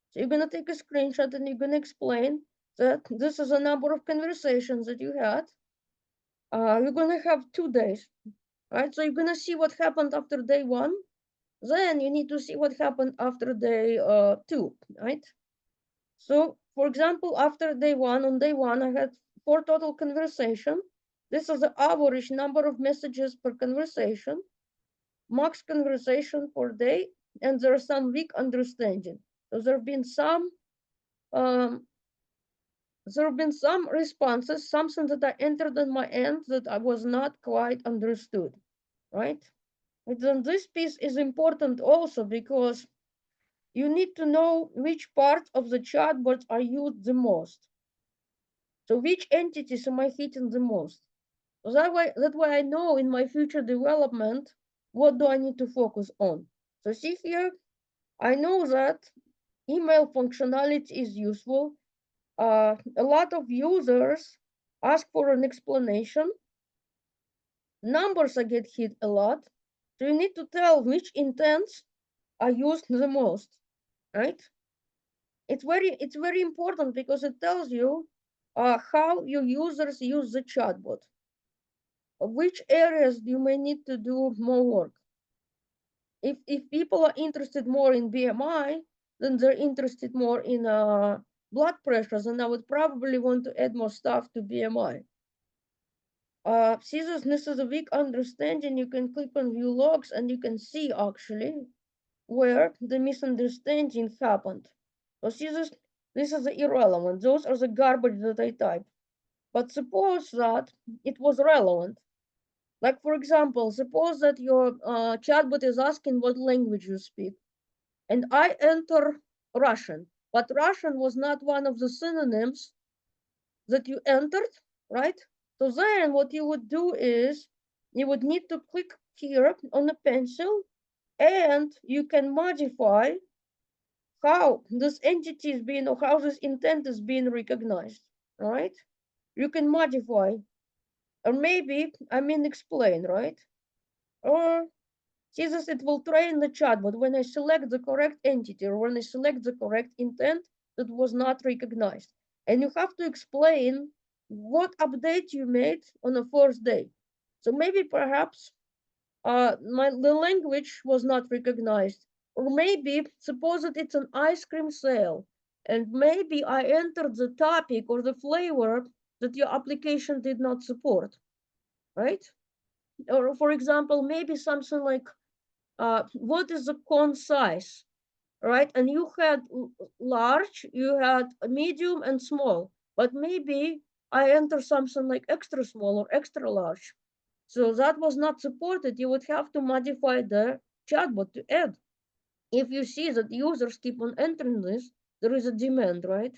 So you're gonna take a screenshot and you're gonna explain that this is a number of conversations that you had. You're gonna have 2 days, right? So you're gonna see what happened after day 1. Then you need to see what happened after day 2, right? So, for example, after day 1, on day 1, I had 4 total conversation. This is the average number of messages per conversation, max conversation per day, and there's some weak understanding. So there have been some there have been some responses, something that I entered on my end that I was not quite understood, right? And then this piece is important also because you need to know which parts of the chatbot are used the most. So which entities am I hitting the most? So that way I know in my future development what do I need to focus on. So see here, I know that email functionality is useful. A lot of users ask for an explanation. Numbers I get hit a lot. So you need to tell which intents are used the most, right? It's very important because it tells you how your users use the chatbot, which areas you may need to do more work. If people are interested more in BMI, then they're interested more in blood pressures, and I would probably want to add more stuff to BMI. This is a weak understanding. You can click on view logs and you can see actually where the misunderstanding happened. So this is irrelevant. Those are the garbage that I typed. But suppose that it was relevant. Like for example, suppose that your chatbot is asking what language you speak, and I enter Russian, but Russian was not one of the synonyms that you entered, right? So then what you would do is you would need to click here on the pencil and you can modify how this entity is being or how this intent is being recognized, right? You can modify or maybe explain, right? Or Jesus, it will train the chatbot when I select the correct entity or when I select the correct intent that was not recognized. And you have to explain what update you made on the first day. So maybe perhaps the language was not recognized. Or maybe suppose that it's an ice cream sale. And maybe I entered the topic or the flavor that your application did not support, right? Or for example, maybe something like what is the cone size, right? And you had large, you had medium and small, but maybe I enter something like extra small or extra large. So that was not supported. You would have to modify the chatbot to add. If you see that users keep on entering this, there is a demand, right?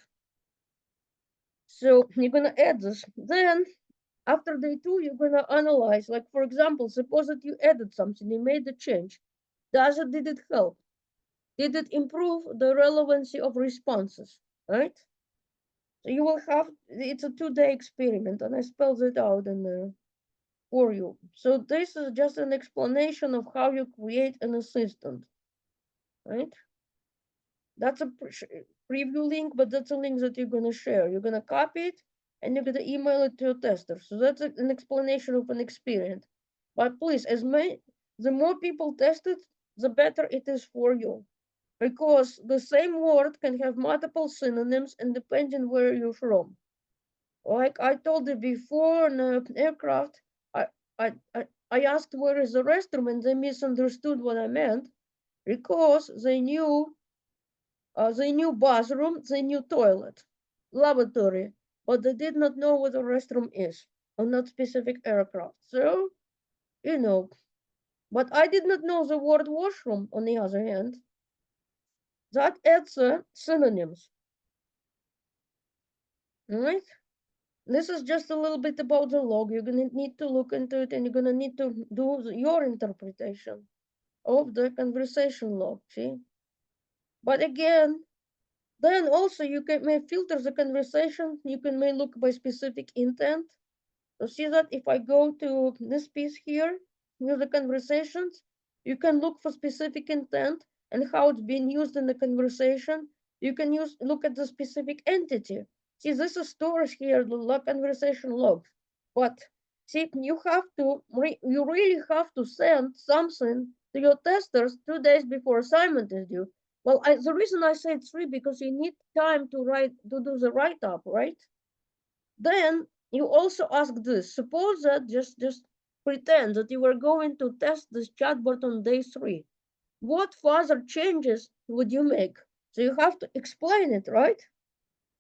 So you're gonna add this. Then after day two, you're gonna analyze. Like for example, suppose that you added something, you made a change. Did it help? Did it improve the relevancy of responses? Right? So you will have it's a 2-day experiment, and I spelled it out in there for you. So this is just an explanation of how you create an assistant, right? That's a preview link, but that's a link that you're gonna share. You're gonna copy it and you're gonna email it to a tester. So that's an explanation of an experiment. But please, the more people test it, the better it is for you. Because the same word can have multiple synonyms and depending where you're from. Like I told you before in an aircraft, I, I asked where is the restroom and they misunderstood what I meant because they knew bathroom, they knew toilet, lavatory, but they did not know what a restroom is on that specific aircraft. So, you know, but I did not know the word washroom on the other hand. That adds synonyms, right? This is just a little bit about the log. You're gonna need to look into it and you're gonna need to do your interpretation of the conversation log, see? But again, then also you may filter the conversation. You may look by specific intent. So see that if I go to this piece here, with the conversations, you can look for specific intent and how it's being used in the conversation. You can look at the specific entity. See, this is stores here, the conversation logs. But see, you really have to send something to your testers 2 days before assignment is due. Well, the reason I said 3 because you need time to do the write up, right? Then you also ask this. Suppose that just pretend that you were going to test this chatbot on day 3. What further changes would you make? So you have to explain it, right?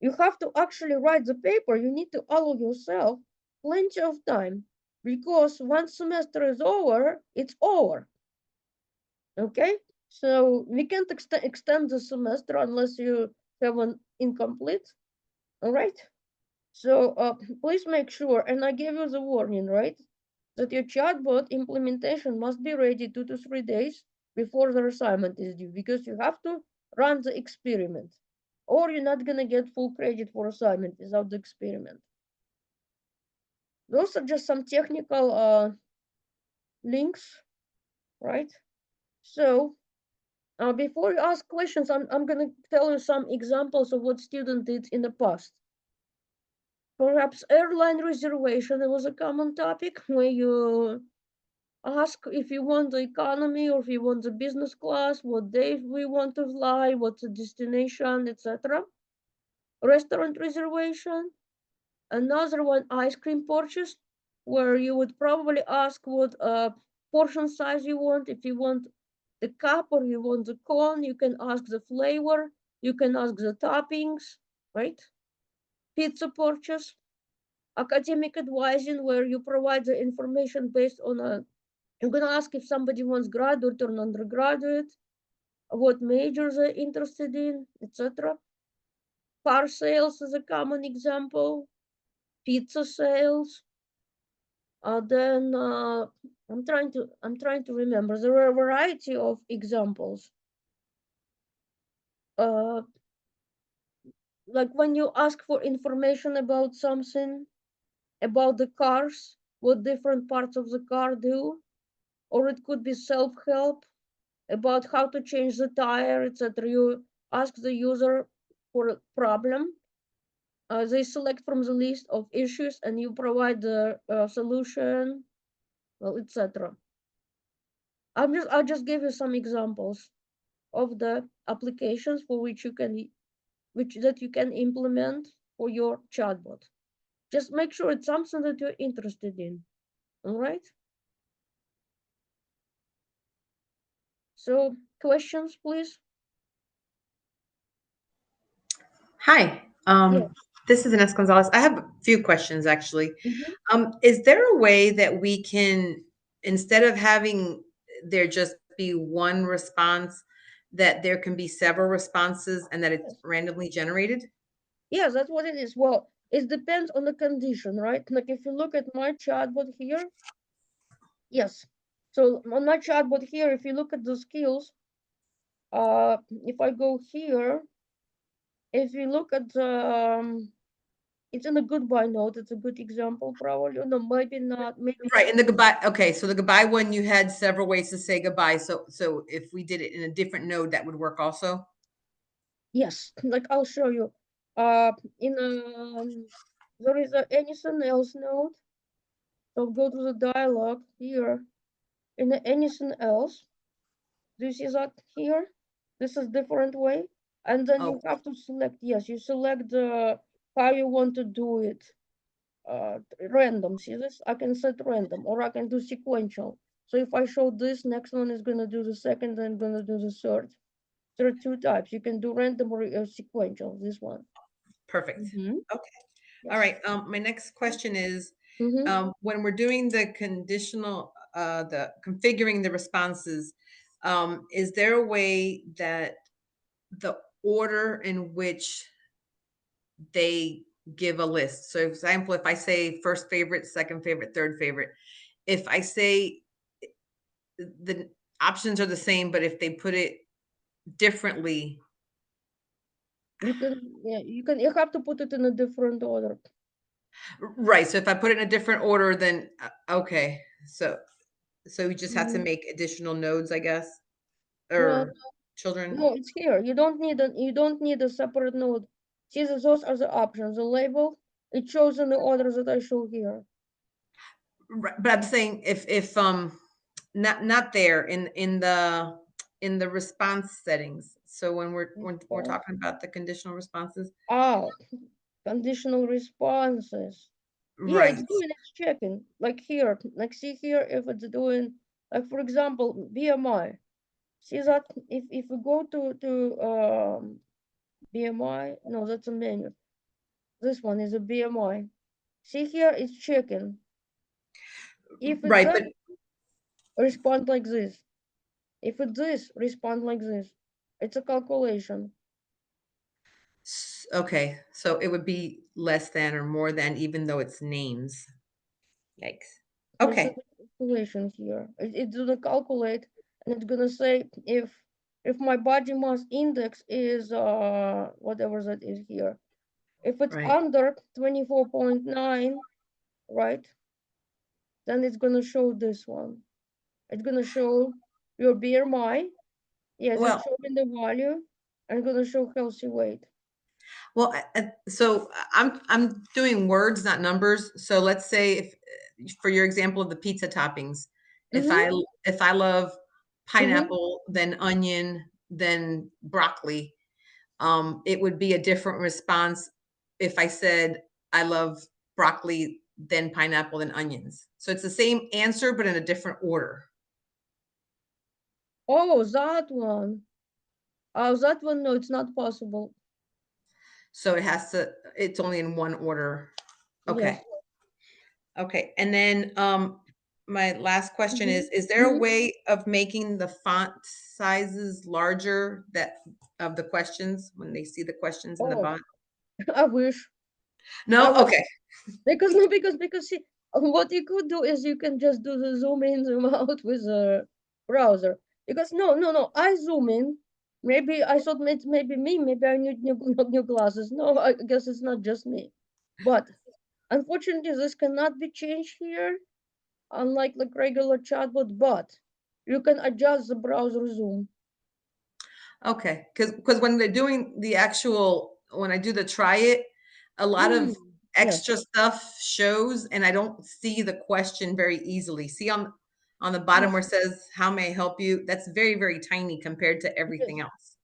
You have to actually write the paper. You need to allow yourself plenty of time, because once semester is over, it's over. Okay? So we can't extend the semester unless you have an incomplete. All right? So please make sure, and I gave you the warning, right? That your chatbot implementation must be ready 2 to 3 days before the assignment is due, because you have to run the experiment, or you're not gonna get full credit for assignment without the experiment. Those are just some technical links, right? So before you ask questions, I'm gonna tell you some examples of what students did in the past. Perhaps airline reservation, it was a common topic where you ask if you want the economy or if you want the business class, what day we want to fly, what's the destination, etc. Restaurant reservation. Another one, ice cream purchase, where you would probably ask what portion size you want. If you want the cup or you want the cone, you can ask the flavor, you can ask the toppings, right? Pizza purchase. Academic advising, where you provide the information based on a, you're gonna ask if somebody wants graduate or undergraduate, what majors they're interested in, etc. Car sales is a common example. Pizza sales. Then I'm trying to remember. There are a variety of examples. Uh, like when you ask for information about something, about the cars, what different parts of the car do, or it could be self-help about how to change the tire, etc. You ask the user for a problem. They select from the list of issues, and you provide the solution, well, etc. I'll just give you some examples of the applications for which you can which that you can implement for your chatbot. Just make sure it's something that you're interested in. All right. So questions, please.
Hi,
Yeah.
this is Ines Gonzalez. I have a few questions actually.
Mhm.
Is there a way that we can, instead of having there just be one response, that there can be several responses and that it's
Yes.
randomly generated?
Yes, that's what it is. Well, it depends on the condition, right? Like if you look at my chatbot here, yes. So on my chatbot here, if you look at the skills, if I go here, if you look at the, it's in the goodbye note. It's a good example, probably. No, maybe not. Maybe
Right, in the goodbye. Okay, so the goodbye one, you had several ways to say goodbye. So if we did it in a different node, that would work also.
yes. Like I'll show you. In there is a anything else node. So go to the dialog here. In the anything else, do you see that here? This is different way, and then
Oh,
you have to select. Yes, you select the how you want to do it. Random. See this? I can set random, or I can do sequential. So if I show this, next one is gonna do the second, then gonna do the third. There are two types. You can do random or sequential. This one.
perfect.
Mm-hmm.
Okay. All
Yes.
right. My next question is,
Mm-hmm.
when we're doing the conditional, the configuring the responses, is there a way that the order in which they give a list? So, for example, if I say first favorite, second favorite, third favorite, if I say the options are the same, but if they put it differently,
You can. Yeah. You can. You have to put it in a different order.
right? So if I put it in a different order, then okay. So we just have to
Mm-hmm.
make additional nodes, I guess,
No,
or children.
no, it's here. You don't need a separate node. See, those are the options. The label. It shows in the order that I show here.
Right, but I'm saying if not there in the response settings. So when we're
Response.
talking about the conditional responses,
Ah, conditional responses. Yeah, it's
right?
doing its checking. Like here, like see here if it's doing, like for example, BMI. See that if we go to BMI, no, that's a menu. This one is a BMI. See here, it's checking. If it's
Right,
that,
but
respond like this. If it's this, respond like this. It's a calculation.
okay, so it would be less than or more than, even though it's names. Yikes.
This is
Okay,
the calculation here. It's gonna calculate, and it's gonna say if my body mass index is whatever that is here. If it's
right.
under 24.9, right, then it's gonna show this one. It's gonna show your BMI. Yes, it's
Well,
showing the value and gonna show healthy weight.
well, so I'm doing words, not numbers. So let's say if, for your example of the pizza toppings, if
Mm-hmm.
I if I love
Mm-hmm.
pineapple, then onion, then broccoli, it would be a different response if I said I love broccoli, then pineapple, then onions. So it's the same answer, but in a different order.
Oh, that one. Oh, that one. No, it's not possible.
So it has to, it's only in one order. Okay.
Yes.
Okay. And then my last question
Mm-hmm.
is there a
Mm-hmm.
way of making the font sizes larger that of the questions when they see the questions in the
Oh,
bot?
I wish. I
No?
wish.
Okay.
Because no, because see, what you could do is you can just do the zoom in, zoom out with the browser. Because no, I zoom in. Maybe I thought it's maybe me. Maybe I need new glasses. No, I guess it's not just me. But unfortunately, this cannot be changed here, unlike like regular chatbot. But you can adjust the browser zoom.
Okay, because when they're doing the actual when I do the try it, a lot
Mm,
of
yes,
extra stuff shows, and I don't see the question very easily. See on the bottom
yes,
where it says, "How may I help you?" That's very, very tiny compared to everything
yes,
else.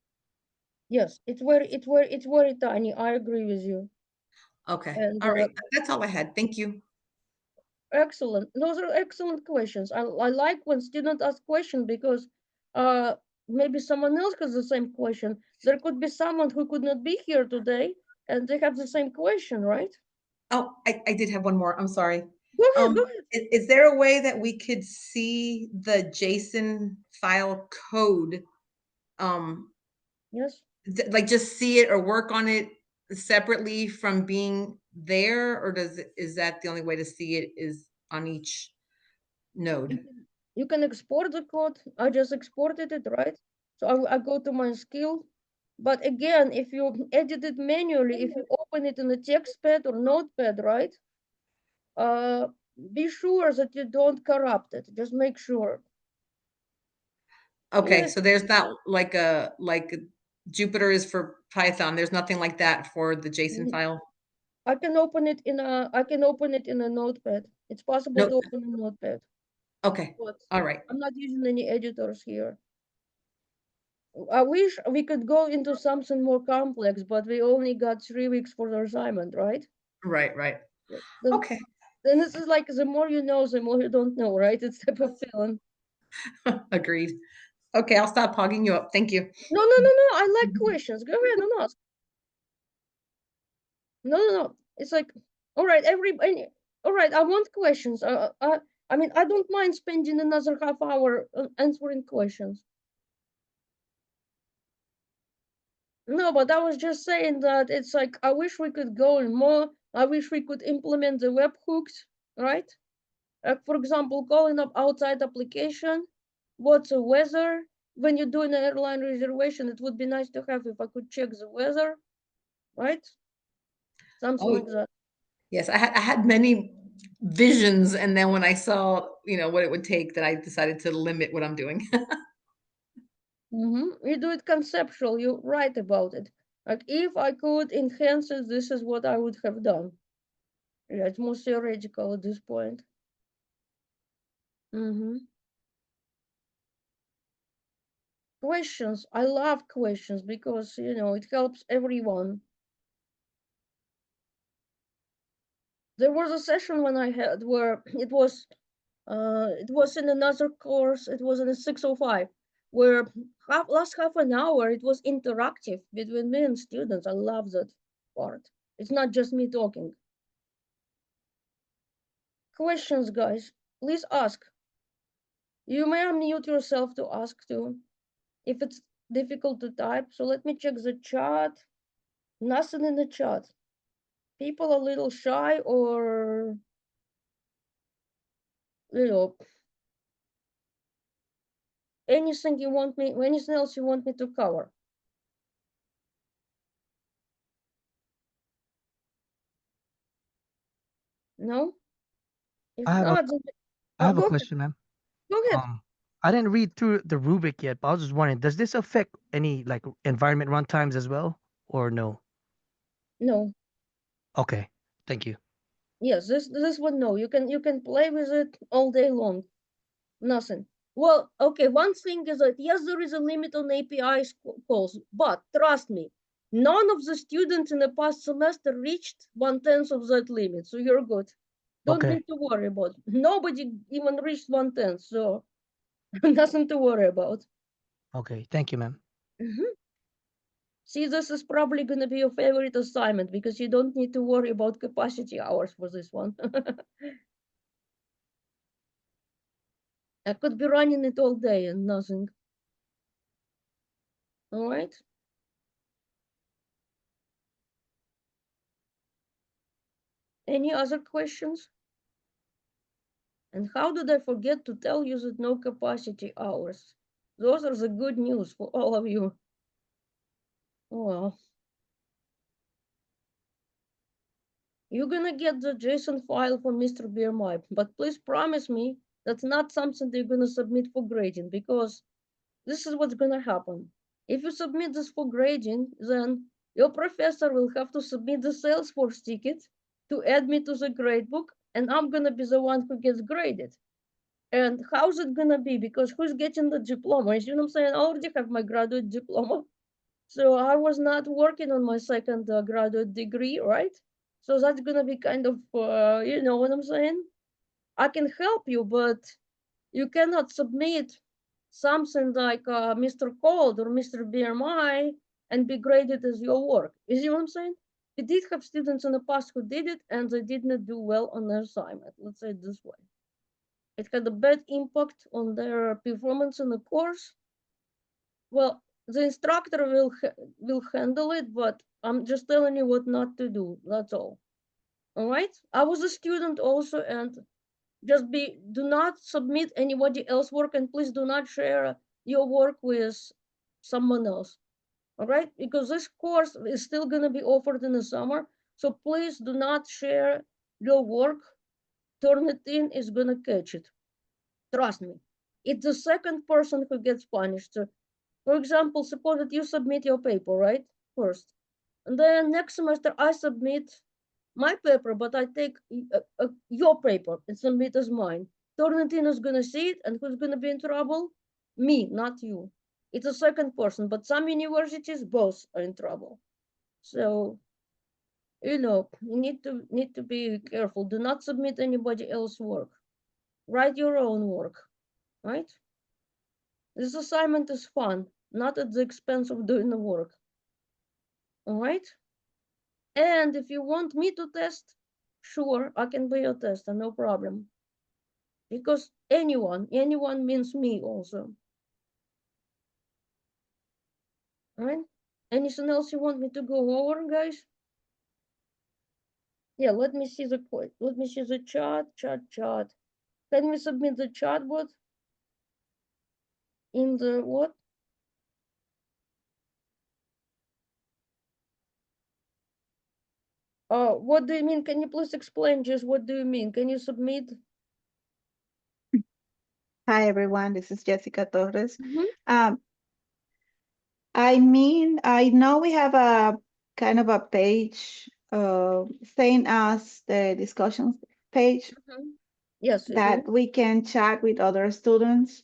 yes. It's very tiny. I agree with you.
Okay,
And
all right. That's all I had. Thank you.
excellent. Those are excellent questions. I like when students ask questions because uh, maybe someone else has the same question. There could be someone who could not be here today and they have the same question, right?
Oh, I did have one more. I'm sorry.
Go ahead, go ahead.
Is there a way that we could see the JSON file code um,
Yes.
like just see it or work on it separately from being there, or is that the only way to see it is on each
You
node?
can, you can export the code. I just exported it, right? So I go to my skill. But again, if you edit it manually, if you open it in a text pad or notepad, right? Uh, be sure that you don't corrupt it. Just make sure.
Okay,
Yes,
so there's not like Jupyter is for Python. There's nothing like that for the JSON
mm,
file.
I can open it in a notepad. It's possible
Nope.
to open a notepad,
Okay.
but
All right.
I'm not using any editors here. I wish we could go into something more complex, but we only got 3 weeks for the assignment, right?
Right. Right.
Then,
Okay.
then this is like the more you know, the more you don't know, right? It's type of feeling.
Agreed. Okay, I'll stop hogging you up. Thank you.
No. I like questions. Go ahead and ask. No. It's like, all right, everybody. All right, I want questions. I mean, I don't mind spending another half hour answering questions. No, but I was just saying that it's like I wish we could go in more. I wish we could implement the webhooks, right? Like for example, calling up outside application. What's the weather? When you're doing an airline reservation, it would be nice to have if I could check the weather, right? Something
Oh,
like that.
yes. I had many visions, and then when I saw, what it would take, that I decided to limit what I'm doing.
You do it conceptual. You write about it. Like if I could enhance it, this is what I would have done. Yeah, it's more theoretical at this point. hmm Questions. I love questions because it helps everyone. There was a session when I had where it was in another course. It was in a 605 where last half an hour it was interactive between me and students. I love that part. It's not just me talking. Questions, guys. Please ask. You may unmute yourself to ask too, if it's difficult to type. So let me check the chat. Nothing in the chat. People a little shy or, you know, anything else you want me to cover? No? If
I have a
not, then,
I have a
go ahead.
question, ma'am.
Go ahead.
Um, I didn't read through the rubric yet, but I was just wondering, does this affect any like environment runtimes as well, or no?
No.
Okay, thank you.
Yes, this one no. You can play with it all day long. Nothing. Well, okay, one thing is that yes, there is a limit on API calls, but trust me, none of the students in the past semester reached 1/10 of that limit, so you're good. Don't
Okay,
need to worry about. Nobody even reached 1/10, so nothing to worry about.
okay, thank you, ma'am.
Mhm. See, this is probably going to be your favorite assignment because you don't need to worry about capacity hours for this one. I could be running it all day and nothing. All right. Any other questions? And how did I forget to tell you that no capacity hours? Those are the good news for all of you. Oh, well, you're gonna get the JSON file from Mr. BMI, but please promise me that's not something they're gonna submit for grading because this is what's gonna happen. If you submit this for grading, then your professor will have to submit the Salesforce ticket to add me to the gradebook, and I'm gonna be the one who gets graded. And how's it gonna be? Because who's getting the diploma? You know what I'm saying? I already have my graduate diploma. So I was not working on my second graduate degree, right? So that's gonna be kind of, you know what I'm saying? I can help you, but you cannot submit something like Mr. Code or Mr. BMI and be graded as your work. You see what I'm saying? We did have students in the past who did it and they did not do well on their assignment. Let's say it this way. It had a bad impact on their performance in the course. Well, the instructor will handle it, but I'm just telling you what not to do. That's all. All right. I was a student also, and just be do not submit anybody else work, and please do not share your work with someone else. All right, because this course is still gonna be offered in the summer, so please do not share your work. Turnitin is gonna catch it. Trust me. It's the second person who gets punished. So, for example, suppose that you submit your paper, right? First. And then next semester I submit my paper, but I take your paper and submit as mine. Turnitin is going to see it, and who's going to be in trouble? Me, not you. It's a second person, but some universities both are in trouble. So, you need to be careful. Do not submit anybody else's work. Write your own work, right? This assignment is fun, not at the expense of doing the work. All right? And if you want me to test, sure, I can be your tester, no problem. Because anyone means me also. All right? Anything else you want me to go over, guys? Yeah, let me see the chat. Can we submit the chatbot in the what? What do you mean? Can you please explain just what do you mean? Can you submit?
Hi, everyone. This is Jessica Torres.
Mm-hmm,
Um, I mean, I know we have a kind of a page saying us the discussions page
mm-hmm. Yes, we
that
do.
we can chat with other students.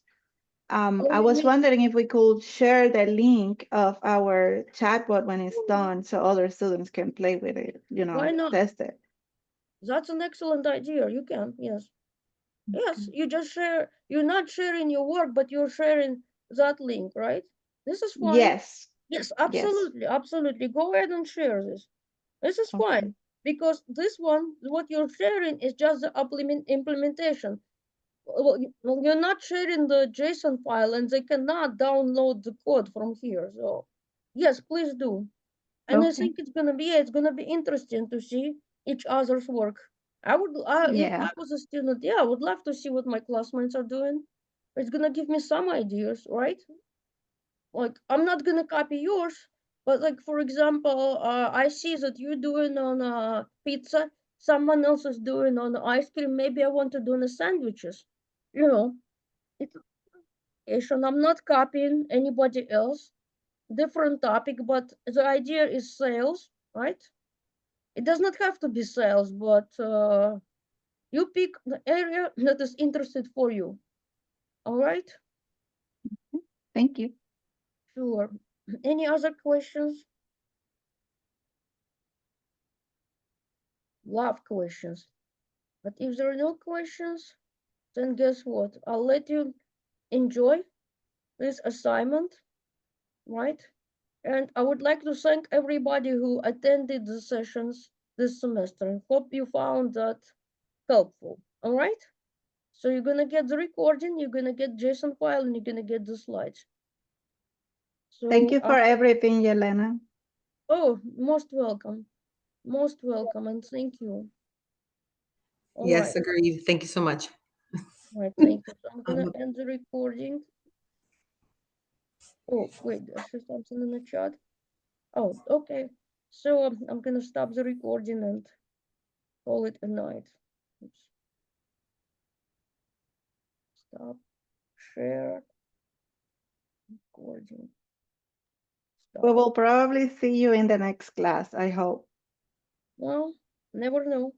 Oh,
I
you
was
mean
wondering if we could share the link of our chatbot when it's done so other students can play with it,
why not?
test it.
That's an excellent idea. You can, yes. Yes,
Okay.
you just share, you're not sharing your work, but you're sharing that link, right? This is fine.
Yes,
Yes,
yes.
absolutely, absolutely. Go ahead and share this. This is
Okay.
fine because this one, what you're sharing is just the implementation. Well, you're not sharing the JSON file and they cannot download the code from here. So yes, please do. And I
Okay.
think it's gonna be interesting to see each other's work. If
Yeah.
I was a student, yeah, I would love to see what my classmates are doing. It's gonna give me some ideas, right? Like I'm not gonna copy yours, but like for example, I see that you're doing on pizza, someone else is doing on ice cream. Maybe I want to do on the sandwiches. You know, it's education. I'm not copying anybody else. Different topic, but the idea is sales, right? It does not have to be sales, but you pick the area that is interested for you. All right?
Thank you.
Sure. Any other questions? Love questions. But if there are no questions, then guess what? I'll let you enjoy this assignment, right? And I would like to thank everybody who attended the sessions this semester. Hope you found that helpful. All right? So you're gonna get the recording, you're gonna get JSON file, and you're gonna get the slides.
Thank
So,
you for everything, Yelena.
oh, most welcome, and thank you. All
Yes,
right,
agreed. Thank you so much.
all right, thank you. So I'm gonna
Um,
end the recording. Oh, wait, I see something in the chat. Oh, okay. So I'm gonna stop the recording and call it a night. Oops. Stop, share, recording,
We
stop.
will probably see you in the next class, I hope.
Well, never know.